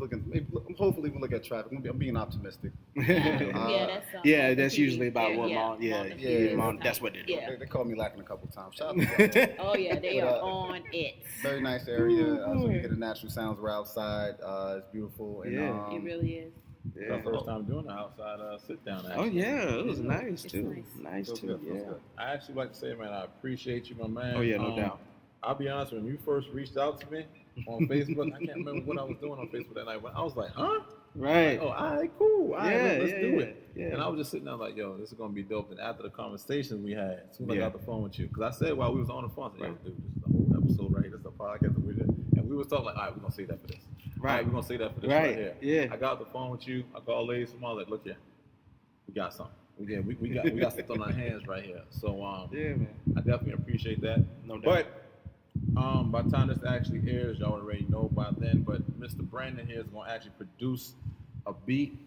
hopefully we look at traffic. I'm being optimistic. Yeah, that's usually about what Mom. That's what they're doing. Yeah. They called me lacking a couple times. Shout out to them. Oh yeah, they But, are on it. Very nice area. So you get the natural sounds. We're outside. It's beautiful. And, Yeah. It really is. It's our first time doing an outside sit down. Oh Actually. yeah, it was nice It's too. nice. Nice Feels too. good, feels Yeah. good. I actually like to say, man, I appreciate you, my man. Oh yeah, no doubt. I'll be honest, when you first reached out to me on Facebook, I can't remember what I was doing on Facebook that night, but I was like, huh? Right. Oh, all right, cool. All right, let's do it. Yeah. And I was just sitting there like, yo, this is going to be dope. And after the conversation we had, as soon as I Yeah. got the phone with you, because I said while we was on the phone, I said, yo, dude, this is the whole episode right here. This is the podcast that we did. And we was talking like, all right, we're going to say that for this. All right, we're going to say that for this right here. Yeah. I got the phone with you. I called Lady Simone, like, look here. We got something. We got something on our hands right here. So Yeah, man. I definitely appreciate that. No doubt. But by the time this actually airs, y'all already know by then. But Mr. Brandon here is going to actually produce a beat,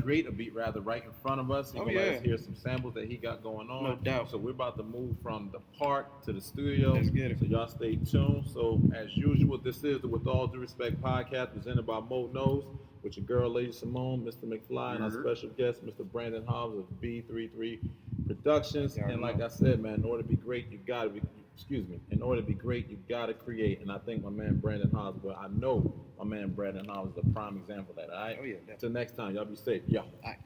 create a beat rather, right in front of us. He's Oh, going to let yeah. us hear some samples that he got going on. No doubt. So we're about to move from the park to the studio. Let's get it. So y'all stay tuned. So as usual, this is the With All Due Respect podcast presented by Mo Knows with your girl, Lady Simone, Mr. McFly, and our special guest, Mr. Brandon Hobbs of B33 Productions. You already And like know. I said, man, in order to be great, you gotta be. In order to be great, you gotta create. And I think my man Brandon Hobbs, well, I know my man Brandon Hobbs is a prime example of that. All right. Oh, yeah, definitely. Till next time, y'all be safe. Yeah. All right.